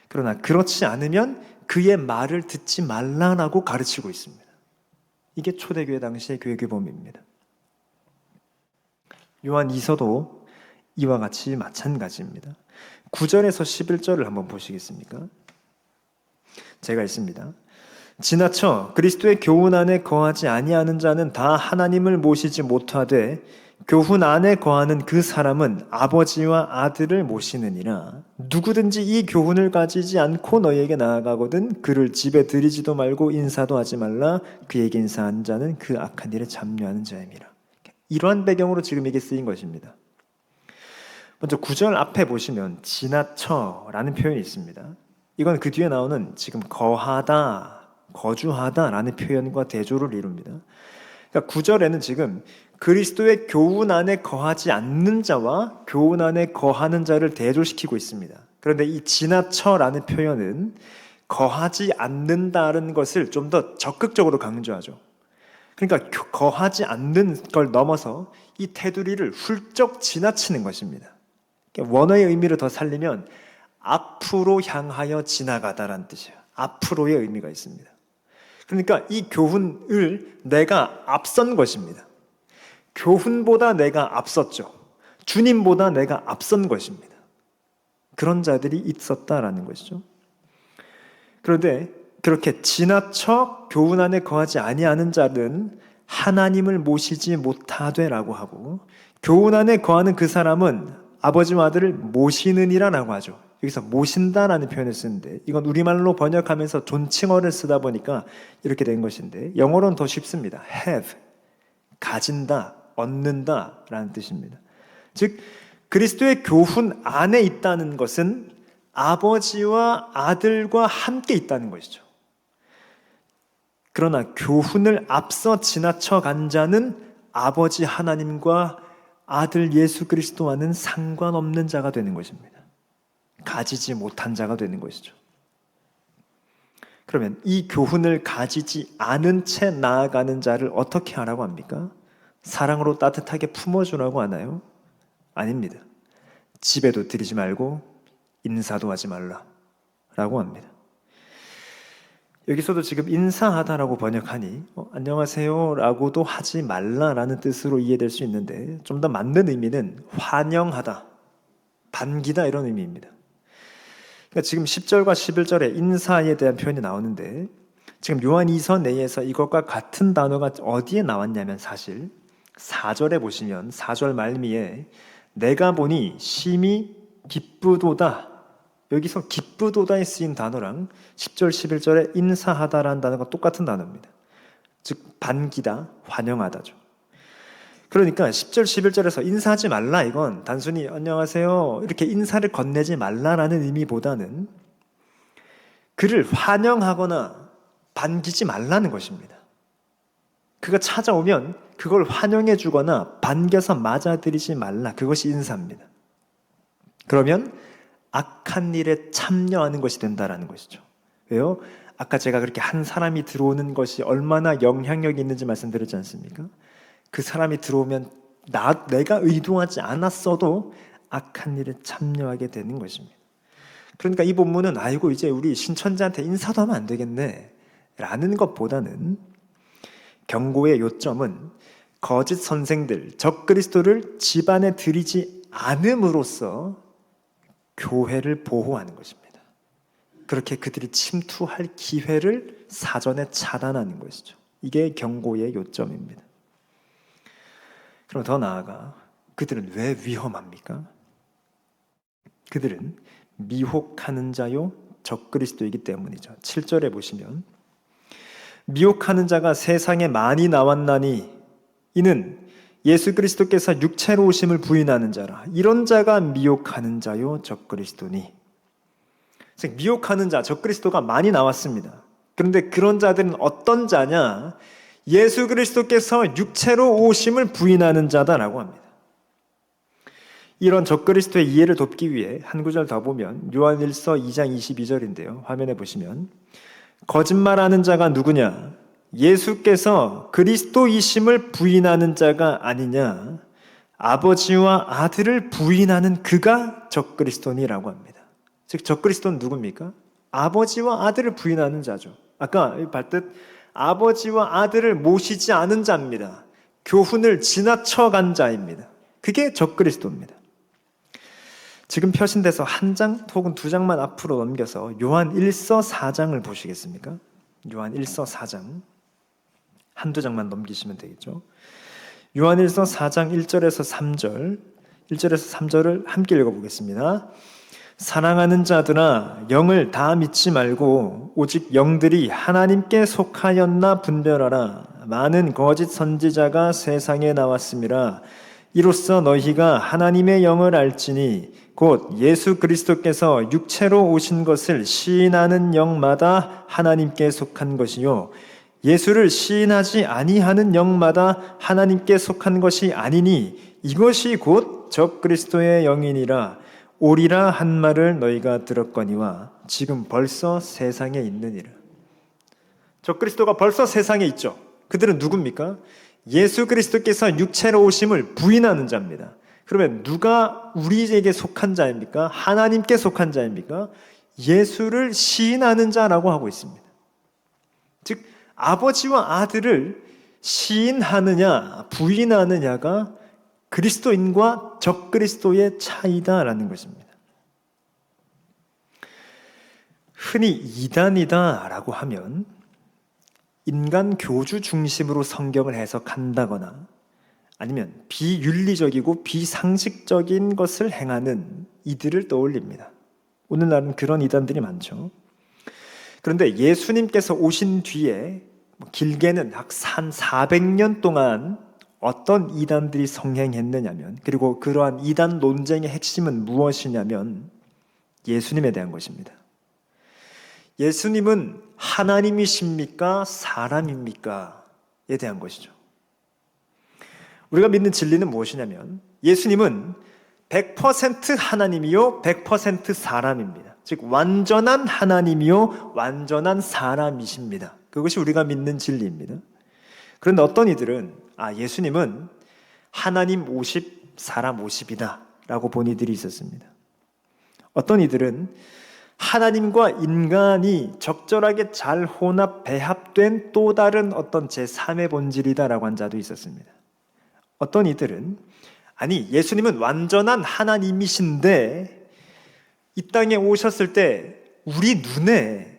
그러나 그렇지 않으면 그의 말을 듣지 말라라고 가르치고 있습니다. 이게 초대교회 당시의 교회 규범입니다. 요한 2서도 이와 같이 마찬가지입니다. 9절에서 11절을 한번 보시겠습니까? 제가 읽습니다. 지나쳐 그리스도의 교훈 안에 거하지 아니하는 자는 다 하나님을 모시지 못하되 교훈 안에 거하는 그 사람은 아버지와 아들을 모시느니라. 누구든지 이 교훈을 가지지 않고 너희에게 나아가거든 그를 집에 들이지도 말고 인사도 하지 말라. 그에게 인사한 자는 그 악한 일에 참여하는 자임이라. 이러한 배경으로 지금 이게 쓰인 것입니다. 먼저 9절 앞에 보시면 지나쳐라는 표현이 있습니다. 이건 그 뒤에 나오는 지금 거하다, 거주하다라는 표현과 대조를 이룹니다. 그러니까 9절에는 지금 그리스도의 교훈 안에 거하지 않는 자와 교훈 안에 거하는 자를 대조시키고 있습니다. 그런데 이 지나쳐라는 표현은 거하지 않는다는 것을 좀 더 적극적으로 강조하죠. 그러니까 거하지 않는 걸 넘어서 이 테두리를 훌쩍 지나치는 것입니다. 원어의 의미를 더 살리면 앞으로 향하여 지나가다라는 뜻이에요. 앞으로의 의미가 있습니다. 그러니까 이 교훈을 내가 앞선 것입니다. 교훈보다 내가 앞섰죠. 주님보다 내가 앞선 것입니다. 그런 자들이 있었다라는 것이죠. 그런데 그렇게 지나쳐 교훈 안에 거하지 아니하는 자는 하나님을 모시지 못하되라고 하고, 교훈 안에 거하는 그 사람은 아버지와 아들을 모시느니라라고 하죠. 여기서 모신다라는 표현을 쓰는데, 이건 우리말로 번역하면서 존칭어를 쓰다 보니까 이렇게 된 것인데, 영어로는 더 쉽습니다. have, 가진다, 얻는다라는 뜻입니다. 즉 그리스도의 교훈 안에 있다는 것은 아버지와 아들과 함께 있다는 것이죠. 그러나 교훈을 앞서 지나쳐 간 자는 아버지 하나님과 아들 예수 그리스도와는 상관없는 자가 되는 것입니다. 가지지 못한 자가 되는 것이죠. 그러면 이 교훈을 가지지 않은 채 나아가는 자를 어떻게 하라고 합니까? 사랑으로 따뜻하게 품어주라고 하나요? 아닙니다. 집에도 들이지 말고 인사도 하지 말라라고 합니다. 여기서도 지금 인사하다라고 번역하니 안녕하세요라고도 하지 말라라는 뜻으로 이해될 수 있는데, 좀 더 맞는 의미는 환영하다, 반기다 이런 의미입니다. 그러니까 지금 10절과 11절에 인사에 대한 표현이 나오는데, 지금 요한 2서 내에서 이것과 같은 단어가 어디에 나왔냐면, 사실 4절에 보시면 4절 말미에 내가 보니 심히 기쁘도다, 여기서 기쁘도다에 쓰인 단어랑 10절 11절에 인사하다라는 단어가 똑같은 단어입니다. 즉 반기다, 환영하다죠. 그러니까 10절 11절에서 인사하지 말라, 이건 단순히 안녕하세요 이렇게 인사를 건네지 말라라는 의미보다는 그를 환영하거나 반기지 말라는 것입니다. 그가 찾아오면 그걸 환영해 주거나 반겨서 맞아들이지 말라, 그것이 인사입니다. 그러면 악한 일에 참여하는 것이 된다라는 것이죠. 왜요? 아까 제가 그렇게 한 사람이 들어오는 것이 얼마나 영향력이 있는지 말씀드렸지 않습니까? 그 사람이 들어오면 내가 의도하지 않았어도 악한 일에 참여하게 되는 것입니다. 그러니까 이 본문은 아이고 이제 우리 신천지한테 인사도 하면 안 되겠네 라는 것보다는 경고의 요점은 거짓 선생들, 적그리스도를 집안에 들이지 않음으로써 교회를 보호하는 것입니다. 그렇게 그들이 침투할 기회를 사전에 차단하는 것이죠. 이게 경고의 요점입니다. 그럼 더 나아가 그들은 왜 위험합니까? 그들은 미혹하는 자요 적그리스도이기 때문이죠. 7절에 보시면 미혹하는 자가 세상에 많이 나왔나니 이는 예수 그리스도께서 육체로 오심을 부인하는 자라. 이런 자가 미혹하는 자요 적그리스도니. 즉 미혹하는 자, 적그리스도가 많이 나왔습니다. 그런데 그런 자들은 어떤 자냐? 예수 그리스도께서 육체로 오심을 부인하는 자다라고 합니다. 이런 적그리스도의 이해를 돕기 위해 한 구절 더 보면 요한일서 2장 22절인데요. 화면에 보시면 거짓말하는 자가 누구냐? 예수께서 그리스도이심을 부인하는 자가 아니냐? 아버지와 아들을 부인하는 그가 적그리스도니라고 합니다. 즉 적그리스도는 누굽니까? 아버지와 아들을 부인하는 자죠. 아까 봤듯 아버지와 아들을 모시지 않은 자입니다. 교훈을 지나쳐간 자입니다. 그게 적그리스도입니다. 지금 펴신돼서 한 장 혹은 두 장만 앞으로 넘겨서 요한 1서 4장을 보시겠습니까? 요한 1서 4장 한두 장만 넘기시면 되겠죠. 요한 1서 4장 1절에서 3절 1절에서 3절을 함께 읽어보겠습니다. 사랑하는 자들아 영을 다 믿지 말고 오직 영들이 하나님께 속하였나 분별하라. 많은 거짓 선지자가 세상에 나왔음이라. 이로써 너희가 하나님의 영을 알지니 곧 예수 그리스도께서 육체로 오신 것을 시인하는 영마다 하나님께 속한 것이요 예수를 시인하지 아니하는 영마다 하나님께 속한 것이 아니니 이것이 곧 적그리스도의 영이니라. 오리라 한 말을 너희가 들었거니와 지금 벌써 세상에 있느니라. 적그리스도가 벌써 세상에 있죠. 그들은 누굽니까? 예수 그리스도께서 육체로 오심을 부인하는 자입니다. 그러면 누가 우리에게 속한 자입니까? 하나님께 속한 자입니까? 예수를 시인하는 자라고 하고 있습니다. 즉 아버지와 아들을 시인하느냐 부인하느냐가 그리스도인과 적그리스도의 차이다라는 것입니다. 흔히 이단이다라고 하면 인간 교주 중심으로 성경을 해석한다거나 아니면 비윤리적이고 비상식적인 것을 행하는 이들을 떠올립니다. 오늘날은 그런 이단들이 많죠. 그런데 예수님께서 오신 뒤에 길게는 약 400년 동안 어떤 이단들이 성행했느냐면, 그리고 그러한 이단 논쟁의 핵심은 무엇이냐면 예수님에 대한 것입니다. 예수님은 하나님이십니까? 사람입니까? 에 대한 것이죠. 우리가 믿는 진리는 무엇이냐면 예수님은 100% 하나님이요 100% 사람입니다. 즉 완전한 하나님이요 완전한 사람이십니다. 그것이 우리가 믿는 진리입니다. 그런데 어떤 이들은 예수님은 하나님 50, 사람 50이다 라고 본 이들이 있었습니다. 어떤 이들은 하나님과 인간이 적절하게 잘 혼합, 배합된 또 다른 어떤 제3의 본질이다라고 한 자도 있었습니다. 어떤 이들은 예수님은 완전한 하나님이신데 이 땅에 오셨을 때 우리 눈에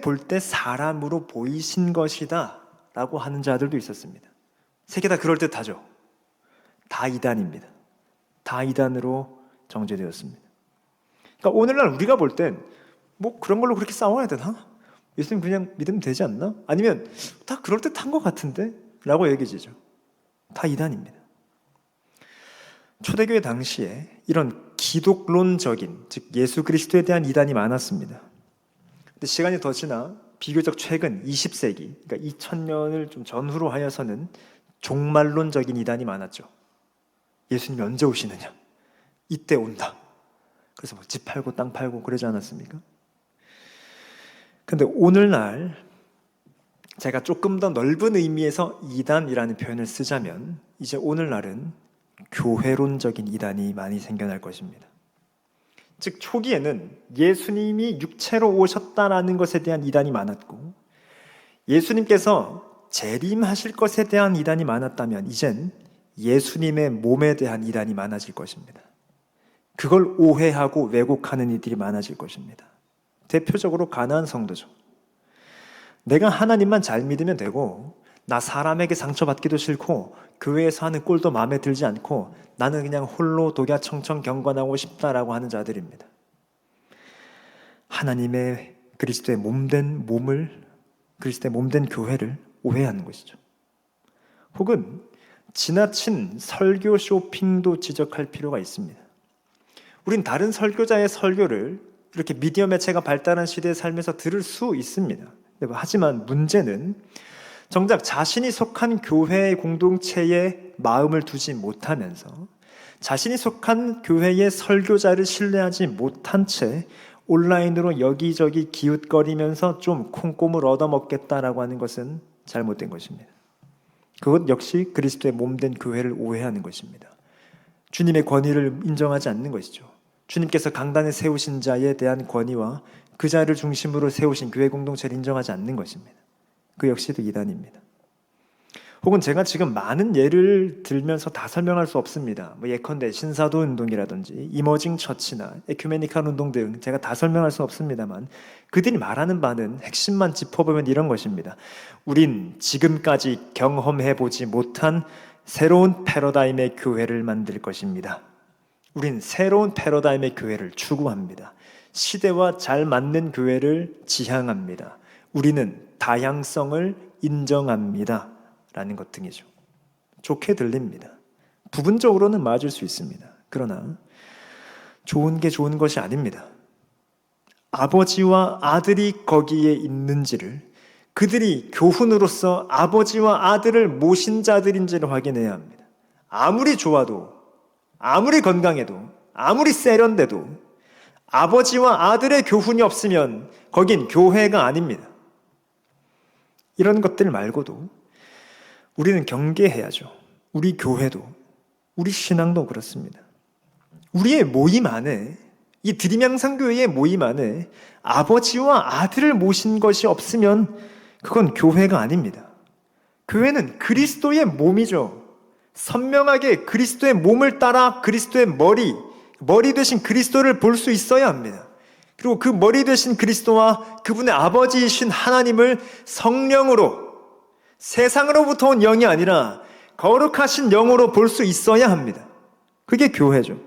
볼 때 사람으로 보이신 것이다 라고 하는 자들도 있었습니다. 세 개 다 그럴듯하죠. 다 이단입니다. 다 이단으로 정죄되었습니다. 그러니까 오늘날 우리가 볼 땐 그런 걸로 그렇게 싸워야 되나? 예수님 그냥 믿으면 되지 않나? 아니면 다 그럴듯한 것 같은데? 라고 여겨지죠. 다 이단입니다. 초대교회 당시에 이런 기독론적인, 즉 예수 그리스도에 대한 이단이 많았습니다. 근데 시간이 더 지나 비교적 최근 20세기, 그러니까 2000년을 좀 전후로 하여서는 종말론적인 이단이 많았죠. 예수님이 언제 오시느냐? 이때 온다. 그래서 집 팔고 땅 팔고 그러지 않았습니까? 근데 오늘날 제가 조금 더 넓은 의미에서 이단이라는 표현을 쓰자면 이제 오늘날은 교회론적인 이단이 많이 생겨날 것입니다. 즉 초기에는 예수님이 육체로 오셨다라는 것에 대한 이단이 많았고 예수님께서 재림하실 것에 대한 이단이 많았다면 이젠 예수님의 몸에 대한 이단이 많아질 것입니다. 그걸 오해하고 왜곡하는 이들이 많아질 것입니다. 대표적으로 가나안 성도죠. 내가 하나님만 잘 믿으면 되고 나 사람에게 상처받기도 싫고 교회에서 하는 꼴도 마음에 들지 않고 나는 그냥 홀로 독야청청 경건하고 싶다라고 하는 자들입니다. 하나님의 그리스도의 몸된 교회를 오해하는 것이죠. 혹은 지나친 설교 쇼핑도 지적할 필요가 있습니다. 우린 다른 설교자의 설교를 이렇게 미디어 매체가 발달한 시대에 살면서 들을 수 있습니다. 하지만 문제는 정작 자신이 속한 교회의 공동체에 마음을 두지 못하면서 자신이 속한 교회의 설교자를 신뢰하지 못한 채 온라인으로 여기저기 기웃거리면서 좀 콩고물 얻어먹겠다라고 하는 것은 잘못된 것입니다. 그것 역시 그리스도의 몸된 교회를 오해하는 것입니다. 주님의 권위를 인정하지 않는 것이죠. 주님께서 강단에 세우신 자에 대한 권위와 그 자를 중심으로 세우신 교회 공동체를 인정하지 않는 것입니다. 그 역시도 이단입니다. 혹은 제가 지금 많은 예를 들면서 다 설명할 수 없습니다. 예컨대 신사도 운동이라든지 이머징 처치나 에큐메니칼 운동 등 제가 다 설명할 수 없습니다만 그들이 말하는 바는 핵심만 짚어보면 이런 것입니다. 우린 지금까지 경험해보지 못한 새로운 패러다임의 교회를 만들 것입니다. 우린 새로운 패러다임의 교회를 추구합니다. 시대와 잘 맞는 교회를 지향합니다. 우리는 다양성을 인정합니다. 라는 것 등이죠. 좋게 들립니다. 부분적으로는 맞을 수 있습니다. 그러나 좋은 게 좋은 것이 아닙니다. 아버지와 아들이 거기에 있는지를, 그들이 교훈으로서 아버지와 아들을 모신 자들인지를 확인해야 합니다. 아무리 좋아도, 아무리 건강해도, 아무리 세련돼도 아버지와 아들의 교훈이 없으면 거긴 교회가 아닙니다. 이런 것들 말고도 우리는 경계해야죠. 우리 교회도, 우리 신앙도 그렇습니다. 우리의 모임 안에 이 드림양상교회의 모임 안에 아버지와 아들을 모신 것이 없으면 그건 교회가 아닙니다. 교회는 그리스도의 몸이죠. 선명하게 그리스도의 몸을 따라 그리스도의 머리 되신 그리스도를 볼 수 있어야 합니다. 그리고 그 머리 되신 그리스도와 그분의 아버지이신 하나님을 성령으로, 세상으로부터 온 영이 아니라 거룩하신 영으로 볼 수 있어야 합니다. 그게 교회죠.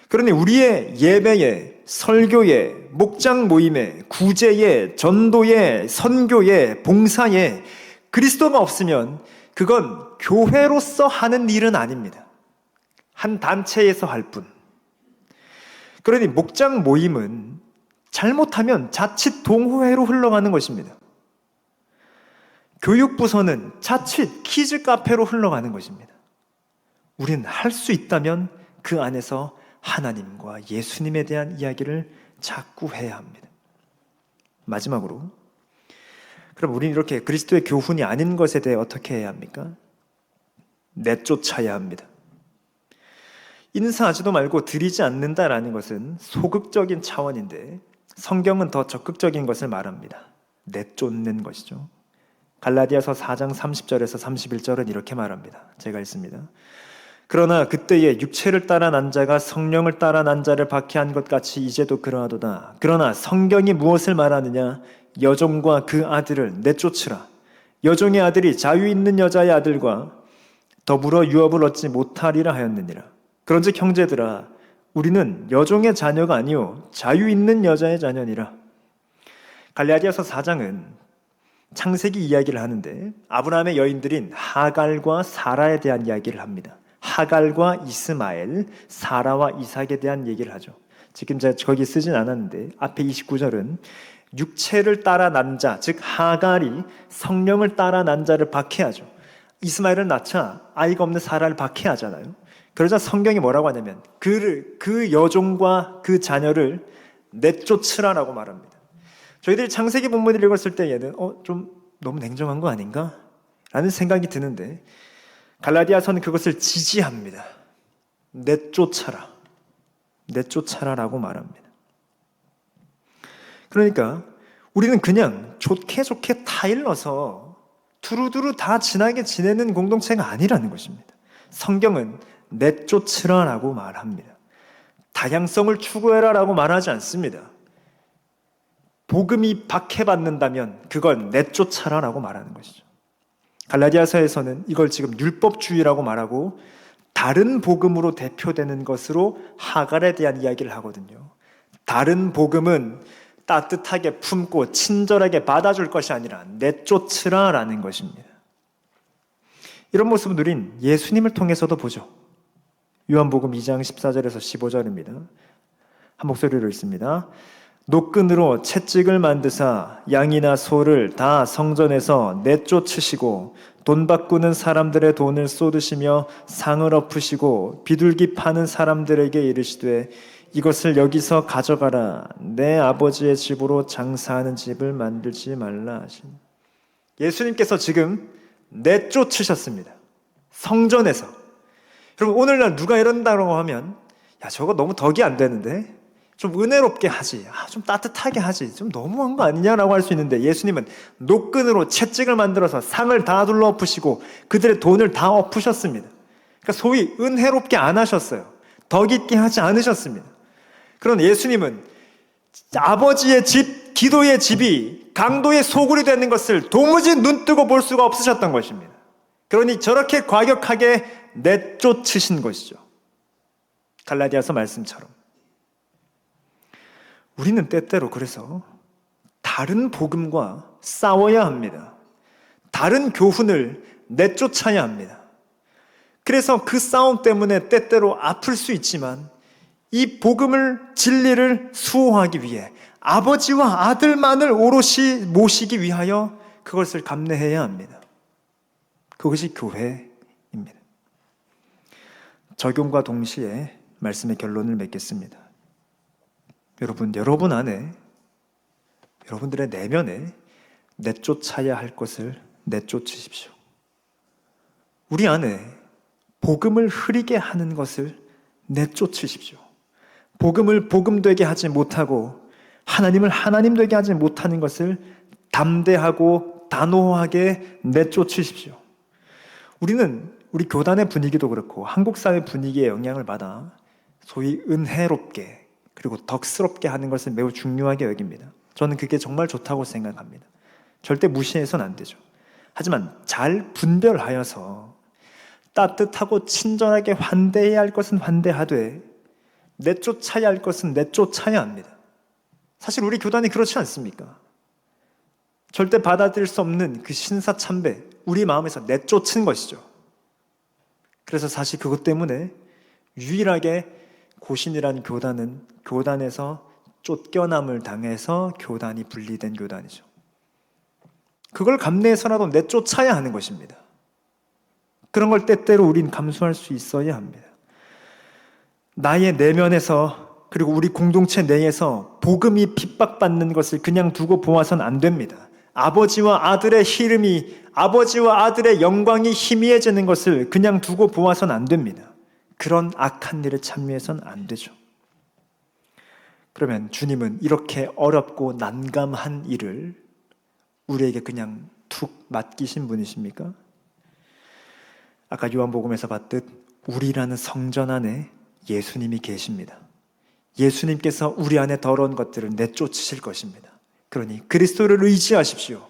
그러니 우리의 예배에, 설교에, 목장 모임에, 구제에, 전도에, 선교에, 봉사에 그리스도가 없으면 그건 교회로서 하는 일은 아닙니다. 한 단체에서 할 뿐. 그러니 목장 모임은 잘못하면 자칫 동호회로 흘러가는 것입니다. 교육부서는 자칫 키즈 카페로 흘러가는 것입니다. 우리는 할 수 있다면 그 안에서 하나님과 예수님에 대한 이야기를 자꾸 해야 합니다. 마지막으로, 그럼 우리는 이렇게 그리스도의 교훈이 아닌 것에 대해 어떻게 해야 합니까? 내쫓아야 합니다. 인사하지도 말고 드리지 않는다라는 것은 소극적인 차원인데 성경은 더 적극적인 것을 말합니다. 내쫓는 것이죠. 갈라디아서 4장 30절에서 31절은 이렇게 말합니다. 제가 읽습니다. 그러나 그때에 육체를 따라 난 자가 성령을 따라 난 자를 박해한 것 같이 이제도 그러하도다. 그러나 성경이 무엇을 말하느냐? 여종과 그 아들을 내쫓으라. 여종의 아들이 자유 있는 여자의 아들과 더불어 유업을 얻지 못하리라 하였느니라. 그런즉 형제들아, 우리는 여종의 자녀가 아니요 자유 있는 여자의 자녀니라. 갈라디아서 4장은 창세기 이야기를 하는데 아브라함의 여인들인 하갈과 사라에 대한 이야기를 합니다. 하갈과 이스마엘, 사라와 이삭에 대한 얘기를 하죠. 지금 제가 거기 쓰진 않았는데 앞에 29절은 육체를 따라 난 자, 즉 하갈이 성령을 따라 난 자를 박해하죠. 이스마엘을 낳자 아이가 없는 사라를 박해하잖아요. 그러자 성경이 뭐라고 하냐면 그 여종과 그 자녀를 내쫓으라라고 말합니다. 저희들이 창세기 본문을 읽었을 때 얘는 좀 너무 냉정한 거 아닌가? 라는 생각이 드는데 갈라디아서는 그것을 지지합니다. 내쫓아라라고 말합니다. 그러니까 우리는 그냥 좋게 타일러서 두루두루 다 친하게 지내는 공동체가 아니라는 것입니다. 성경은 내쫓으라라고 말합니다. 다양성을 추구해라라고 말하지 않습니다. 복음이 박해받는다면 그걸 내쫓아라라고 말하는 것이죠. 갈라디아서에서는 이걸 지금 율법주의라고 말하고 다른 복음으로 대표되는 것으로 하갈에 대한 이야기를 하거든요. 다른 복음은 따뜻하게 품고 친절하게 받아줄 것이 아니라 내쫓으라라는 것입니다. 이런 모습을 누린 예수님을 통해서도 보죠. 요한복음 2장 14절에서 15절입니다. 한 목소리로 읽습니다. 노끈으로 채찍을 만드사 양이나 소를 다 성전에서 내쫓으시고 돈 바꾸는 사람들의 돈을 쏟으시며 상을 엎으시고 비둘기 파는 사람들에게 이르시되 이것을 여기서 가져가라. 내 아버지의 집으로 장사하는 집을 만들지 말라 하신. 예수님께서 지금 내쫓으셨습니다. 성전에서. 여러분 오늘날 누가 이런다고 하면 야 저거 너무 덕이 안 되는데 좀 은혜롭게 하지, 좀 따뜻하게 하지, 좀 너무한 거 아니냐라고 할 수 있는데 예수님은 노끈으로 채찍을 만들어서 상을 다 둘러 엎으시고 그들의 돈을 다 엎으셨습니다. 그러니까 소위 은혜롭게 안 하셨어요. 덕 있게 하지 않으셨습니다. 그런 예수님은 아버지의 집, 기도의 집이 강도의 소굴이 되는 것을 도무지 눈뜨고 볼 수가 없으셨던 것입니다. 그러니 저렇게 과격하게 내쫓으신 것이죠. 갈라디아서 말씀처럼. 우리는 때때로 그래서 다른 복음과 싸워야 합니다. 다른 교훈을 내쫓아야 합니다. 그래서 그 싸움 때문에 때때로 아플 수 있지만 이 복음을, 진리를 수호하기 위해 아버지와 아들만을 오롯이 모시기 위하여 그것을 감내해야 합니다. 그것이 교회입니다. 적용과 동시에 말씀의 결론을 맺겠습니다. 여러분 안에, 여러분들의 내면에 내쫓아야 할 것을 내쫓으십시오. 우리 안에 복음을 흐리게 하는 것을 내쫓으십시오. 복음을 복음되게 하지 못하고 하나님을 하나님 되게 하지 못하는 것을 담대하고 단호하게 내쫓으십시오. 우리 교단의 분위기도 그렇고 한국 사회 분위기에 영향을 받아 소위 은혜롭게 그리고 덕스럽게 하는 것을 매우 중요하게 여깁니다. 저는 그게 정말 좋다고 생각합니다. 절대 무시해서는 안 되죠. 하지만 잘 분별하여서 따뜻하고 친절하게 환대해야 할 것은 환대하되 내쫓아야 할 것은 내쫓아야 합니다. 사실 우리 교단이 그렇지 않습니까? 절대 받아들일 수 없는 그 신사참배, 우리 마음에서 내쫓은 것이죠. 그래서 사실 그것 때문에 유일하게 고신이라는 교단은 교단에서 쫓겨남을 당해서 교단이 분리된 교단이죠. 그걸 감내해서라도 내쫓아야 하는 것입니다. 그런 걸 때때로 우린 감수할 수 있어야 합니다. 나의 내면에서 그리고 우리 공동체 내에서 복음이 핍박받는 것을 그냥 두고 보아서는 안 됩니다. 아버지와 아들의 희름이, 아버지와 아들의 영광이 희미해지는 것을 그냥 두고 보아서는 안 됩니다. 그런 악한 일에 참여해서는 안 되죠. 그러면 주님은 이렇게 어렵고 난감한 일을 우리에게 그냥 툭 맡기신 분이십니까? 아까 요한복음에서 봤듯 우리라는 성전 안에 예수님이 계십니다. 예수님께서 우리 안에 더러운 것들을 내쫓으실 것입니다. 그러니 그리스도를 의지하십시오.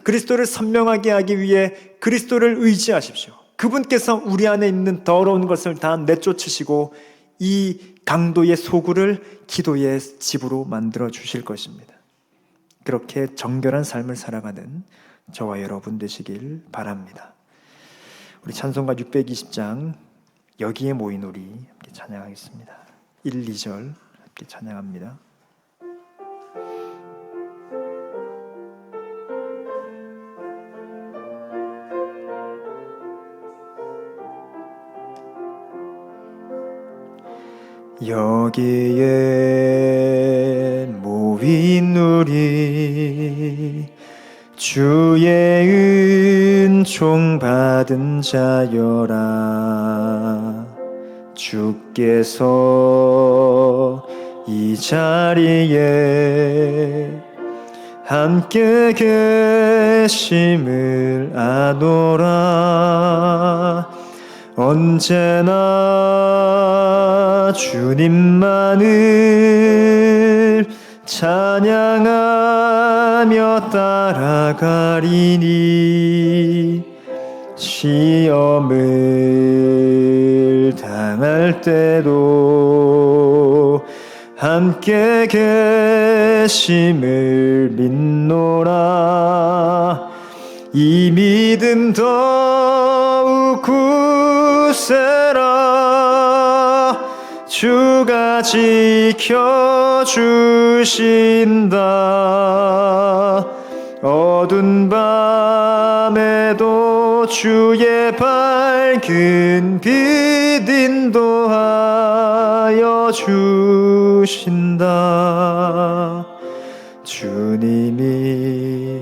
그리스도를 선명하게 하기 위해 그리스도를 의지하십시오. 그분께서 우리 안에 있는 더러운 것을 다 내쫓으시고 이 강도의 소굴을 기도의 집으로 만들어 주실 것입니다. 그렇게 정결한 삶을 살아가는 저와 여러분 되시길 바랍니다. 우리 찬송가 620장 여기에 모인 우리 함께 찬양하겠습니다. 1, 2절 함께 찬양합니다. 여기에 모인 우리 주의 은총 받은 자여라. 주께서 이 자리에 함께 계심을 아노라. 언제나 주님만을 찬양하며 따라가리니 시험을 당할 때도 함께 계심을 믿노라. 이 믿음 더욱 굳세라. 주가 지켜주신다. 어두운 밤에도 주의 밝은 빛 인도하여 주신다. 주님이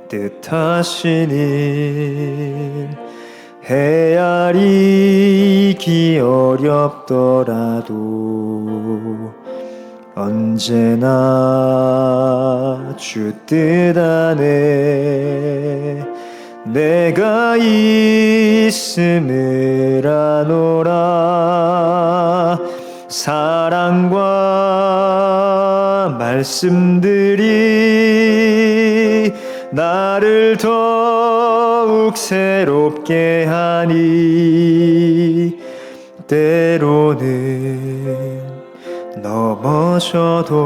뜻하신 일 헤아리기 어렵더라도 언제나 주 뜻 안에 내가 있음을 아노라. 사랑과 말씀들이 나를 더욱 새롭게 하니 때로는 넘어져도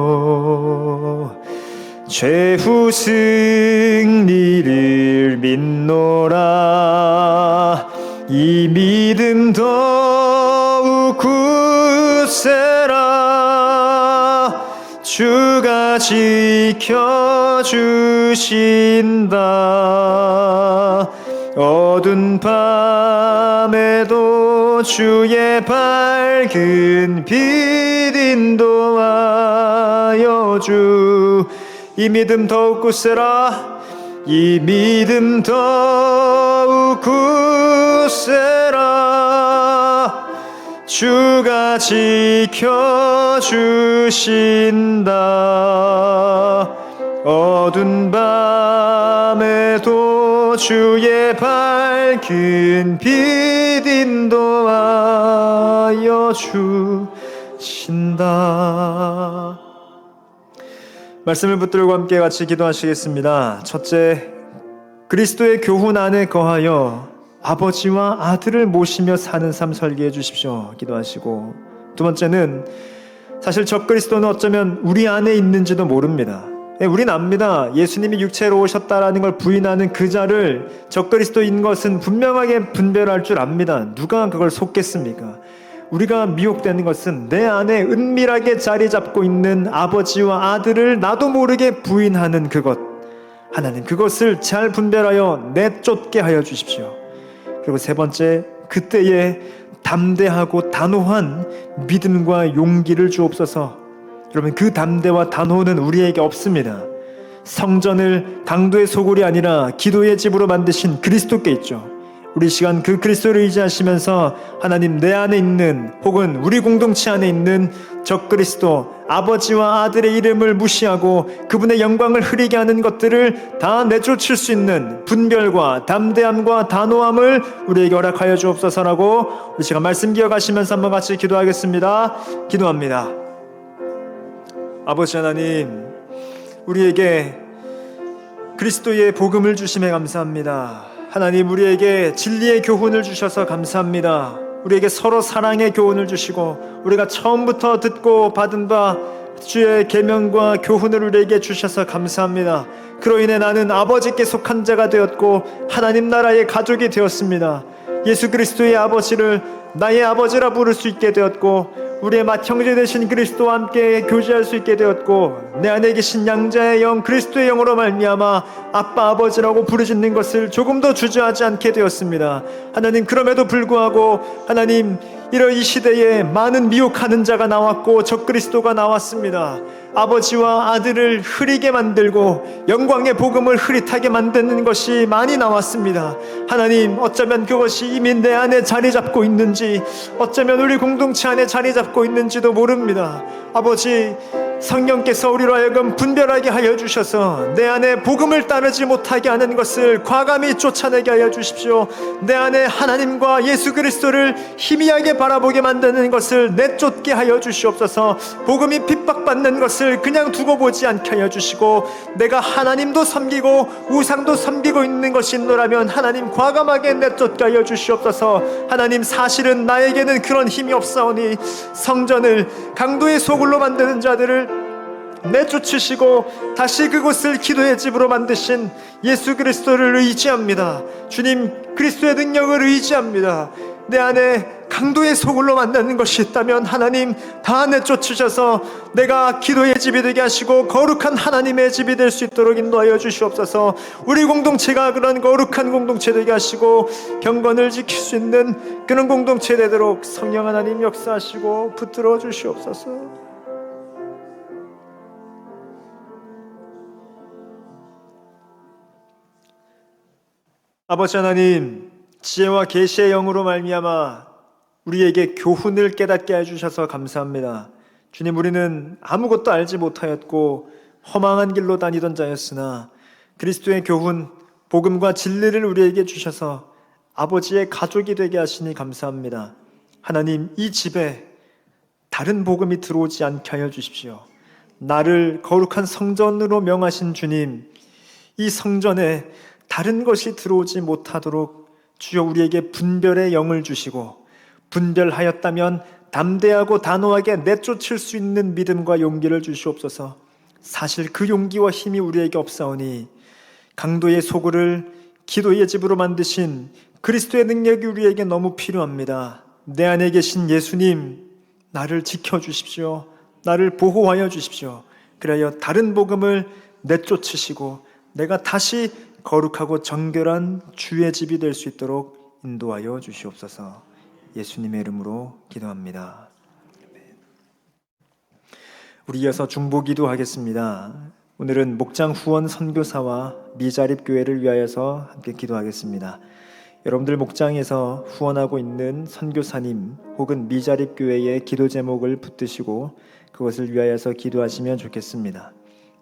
최후 승리를 믿노라. 이 믿음 더욱 굳세라. 주가 지켜주신다. 어두운 밤에도 주의 밝은 빛 인도하여 주. 이 믿음 더욱 굳세라. 이 믿음 더욱 굳세라. 주가 지켜주신다. 어두운 밤에도 주의 밝은 빛 인도하여 주신다. 말씀을 붙들고 함께 같이 기도하시겠습니다. 첫째, 그리스도의 교훈 안에 거하여 아버지와 아들을 모시며 사는 삶 설계해 주십시오. 기도하시고, 두 번째는 사실 적그리스도는 어쩌면 우리 안에 있는지도 모릅니다. 우린 압니다. 예수님이 육체로 오셨다라는 걸 부인하는 그 자를 적그리스도인 것은 분명하게 분별할 줄 압니다. 누가 그걸 속겠습니까? 우리가 미혹되는 것은 내 안에 은밀하게 자리 잡고 있는 아버지와 아들을 나도 모르게 부인하는 그것. 하나님, 그것을 잘 분별하여 내쫓게 하여 주십시오. 그리고 세 번째, 그때에 담대하고 단호한 믿음과 용기를 주옵소서. 여러분, 그 담대와 단호는 우리에게 없습니다. 성전을 강도의 소굴이 아니라 기도의 집으로 만드신 그리스도께 있죠. 우리 시간 그 그리스도를 의지하시면서 하나님, 내 안에 있는 혹은 우리 공동체 안에 있는 적그리스도 아버지와 아들의 이름을 무시하고 그분의 영광을 흐리게 하는 것들을 다 내쫓을 수 있는 분별과 담대함과 단호함을 우리에게 허락하여 주옵소서라고 우리 시간 말씀 기억하시면서 한번 같이 기도하겠습니다. 기도합니다. 아버지 하나님, 우리에게 그리스도의 복음을 주심에 감사합니다. 하나님, 우리에게 진리의 교훈을 주셔서 감사합니다. 우리에게 서로 사랑의 교훈을 주시고 우리가 처음부터 듣고 받은 바 주의 계명과 교훈을 우리에게 주셔서 감사합니다. 그로 인해 나는 아버지께 속한 자가 되었고 하나님 나라의 가족이 되었습니다. 예수 그리스도의 아버지를 나의 아버지라 부를 수 있게 되었고 우리의 맏형제 되신 그리스도와 함께 교제할 수 있게 되었고 내 안에 계신 양자의 영 그리스도의 영으로 말미암아 아빠 아버지라고 부르짖는 것을 조금도 주저하지 않게 되었습니다. 하나님, 그럼에도 불구하고 하나님, 이런 이 시대에 많은 미혹하는 자가 나왔고 적그리스도가 나왔습니다. 아버지와 아들을 흐리게 만들고 영광의 복음을 흐릿하게 만드는 것이 많이 나왔습니다. 하나님, 어쩌면 그것이 이미 내 안에 자리 잡고 있는지, 어쩌면 우리 공동체 안에 자리 잡고 있는지도 모릅니다. 아버지, 성령께서 우리로 하여금 분별하게 하여 주셔서 내 안에 복음을 따르지 못하게 하는 것을 과감히 쫓아내게 하여 주십시오. 내 안에 하나님과 예수 그리스도를 희미하게 바라보게 만드는 것을 내쫓게 하여 주시옵소서. 복음이 핍박받는 것을 그냥 두고 보지 않게 하여 주시고 내가 하나님도 섬기고 우상도 섬기고 있는 것인노라면 하나님 과감하게 내쫓게 하여 주시옵소서. 하나님, 사실은 나에게는 그런 힘이 없사오니 성전을 강도의 소굴로 만드는 자들을 내쫓으시고 다시 그곳을 기도의 집으로 만드신 예수 그리스도를 의지합니다. 주님, 그리스도의 능력을 의지합니다. 내 안에 강도의 소굴로 만드는 것이 있다면 하나님 다 내쫓으셔서 내가 기도의 집이 되게 하시고 거룩한 하나님의 집이 될 수 있도록 인도하여 주시옵소서. 우리 공동체가 그런 거룩한 공동체 되게 하시고 경건을 지킬 수 있는 그런 공동체 되도록 성령 하나님 역사하시고 붙들어 주시옵소서. 아버지 하나님, 지혜와 계시의 영으로 말미암아 우리에게 교훈을 깨닫게 해주셔서 감사합니다. 주님, 우리는 아무것도 알지 못하였고 허망한 길로 다니던 자였으나 그리스도의 교훈, 복음과 진리를 우리에게 주셔서 아버지의 가족이 되게 하시니 감사합니다. 하나님, 이 집에 다른 복음이 들어오지 않게 하여 주십시오. 나를 거룩한 성전으로 명하신 주님, 이 성전에 다른 것이 들어오지 못하도록 주여 우리에게 분별의 영을 주시고 분별하였다면 담대하고 단호하게 내쫓을 수 있는 믿음과 용기를 주시옵소서. 사실 그 용기와 힘이 우리에게 없사오니 강도의 소굴을 기도의 집으로 만드신 그리스도의 능력이 우리에게 너무 필요합니다. 내 안에 계신 예수님, 나를 지켜주십시오. 나를 보호하여 주십시오. 그래야 다른 복음을 내쫓으시고 내가 다시 거룩하고 정결한 주의 집이 될 수 있도록 인도하여 주시옵소서. 예수님의 이름으로 기도합니다. 우리 이어서 중보기도 하겠습니다. 오늘은 목장 후원 선교사와 미자립 교회를 위하여서 함께 기도하겠습니다. 여러분들 목장에서 후원하고 있는 선교사님 혹은 미자립 교회의 기도 제목을 붙드시고 그것을 위하여서 기도하시면 좋겠습니다.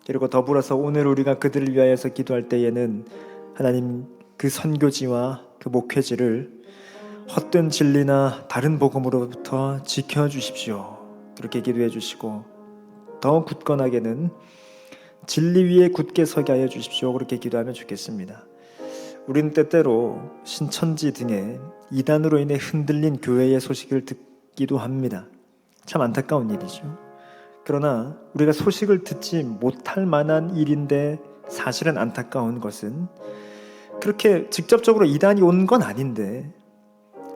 그리고 더불어서 오늘 우리가 그들을 위하여서 기도할 때에는 하나님 그 선교지와 그 목회지를 헛된 진리나 다른 복음으로부터 지켜주십시오. 그렇게 기도해 주시고 더 굳건하게는 진리 위에 굳게 서게 하여 주십시오. 그렇게 기도하면 좋겠습니다. 우리는 때때로 신천지 등의 이단으로 인해 흔들린 교회의 소식을 듣기도 합니다. 참 안타까운 일이죠. 그러나 우리가 소식을 듣지 못할 만한 일인데 사실은 안타까운 것은 그렇게 직접적으로 이단이 온 건 아닌데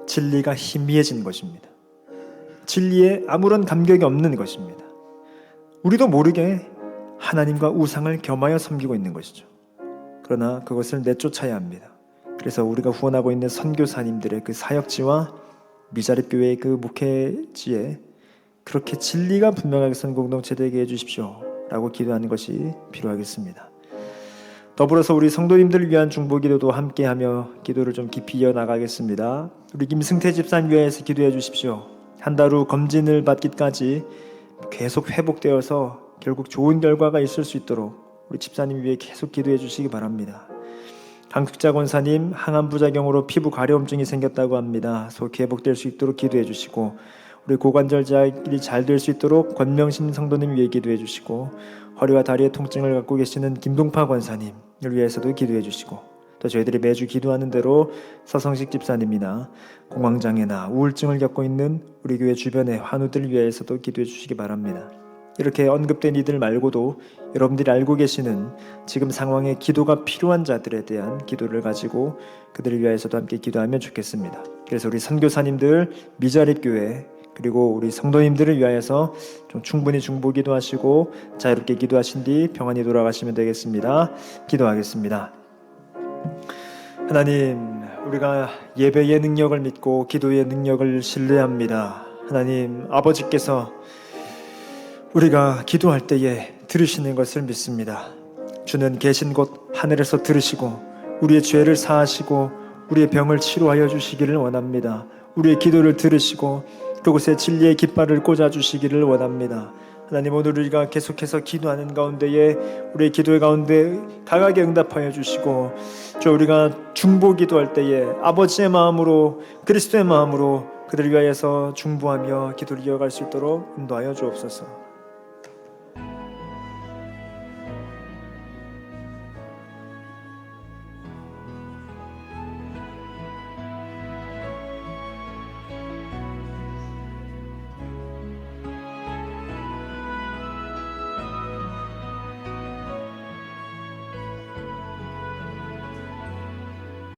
진리가 희미해진 것입니다. 진리에 아무런 감격이 없는 것입니다. 우리도 모르게 하나님과 우상을 겸하여 섬기고 있는 것이죠. 그러나 그것을 내쫓아야 합니다. 그래서 우리가 후원하고 있는 선교사님들의 그 사역지와 미자립 교회의 그 목회지에 그렇게 진리가 분명하게 선 공동체 되게 해주십시오 라고 기도하는 것이 필요하겠습니다. 더불어서 우리 성도님들을 위한 중보기도도 함께하며 기도를 좀 깊이 이어나가겠습니다. 우리 김승태 집사님 위해서 기도해 주십시오. 한 달 후 검진을 받기까지 계속 회복되어서 결국 좋은 결과가 있을 수 있도록 우리 집사님 위해 계속 기도해 주시기 바랍니다. 강숙자 권사님 항암 부작용으로 피부 가려움증이 생겼다고 합니다. 속히 회복될 수 있도록 기도해 주시고 우리 고관절 재활이 잘 될 수 있도록 권명신 성도님 위해 기도해 주시고 허리와 다리의 통증을 갖고 계시는 김동파 권사님을 위해서도 기도해 주시고 또 저희들이 매주 기도하는 대로 서성식 집사님이나 공황장애나 우울증을 겪고 있는 우리 교회 주변의 환우들 위해서도 기도해 주시기 바랍니다. 이렇게 언급된 이들 말고도 여러분들이 알고 계시는 지금 상황에 기도가 필요한 자들에 대한 기도를 가지고 그들을 위해서도 함께 기도하면 좋겠습니다. 그래서 우리 선교사님들, 미자립 교회 그리고 우리 성도님들을 위하여서 좀 충분히 중보 기도하시고 자유롭게 기도하신 뒤 평안히 돌아가시면 되겠습니다. 기도하겠습니다. 하나님, 우리가 예배의 능력을 믿고 기도의 능력을 신뢰합니다. 하나님, 아버지께서 우리가 기도할 때에 들으시는 것을 믿습니다. 주는 계신 곳 하늘에서 들으시고 우리의 죄를 사하시고 우리의 병을 치료하여 주시기를 원합니다. 우리의 기도를 들으시고 그곳에 진리의 깃발을 꽂아주시기를 원합니다. 하나님, 오늘 우리가 계속해서 기도하는 가운데에 우리의 기도의 가운데 강하게 응답하여 주시고 저 우리가 중보 기도할 때에 아버지의 마음으로 그리스도의 마음으로 그들을 위하여서 중보하며 기도를 이어갈 수 있도록 인도하여 주옵소서.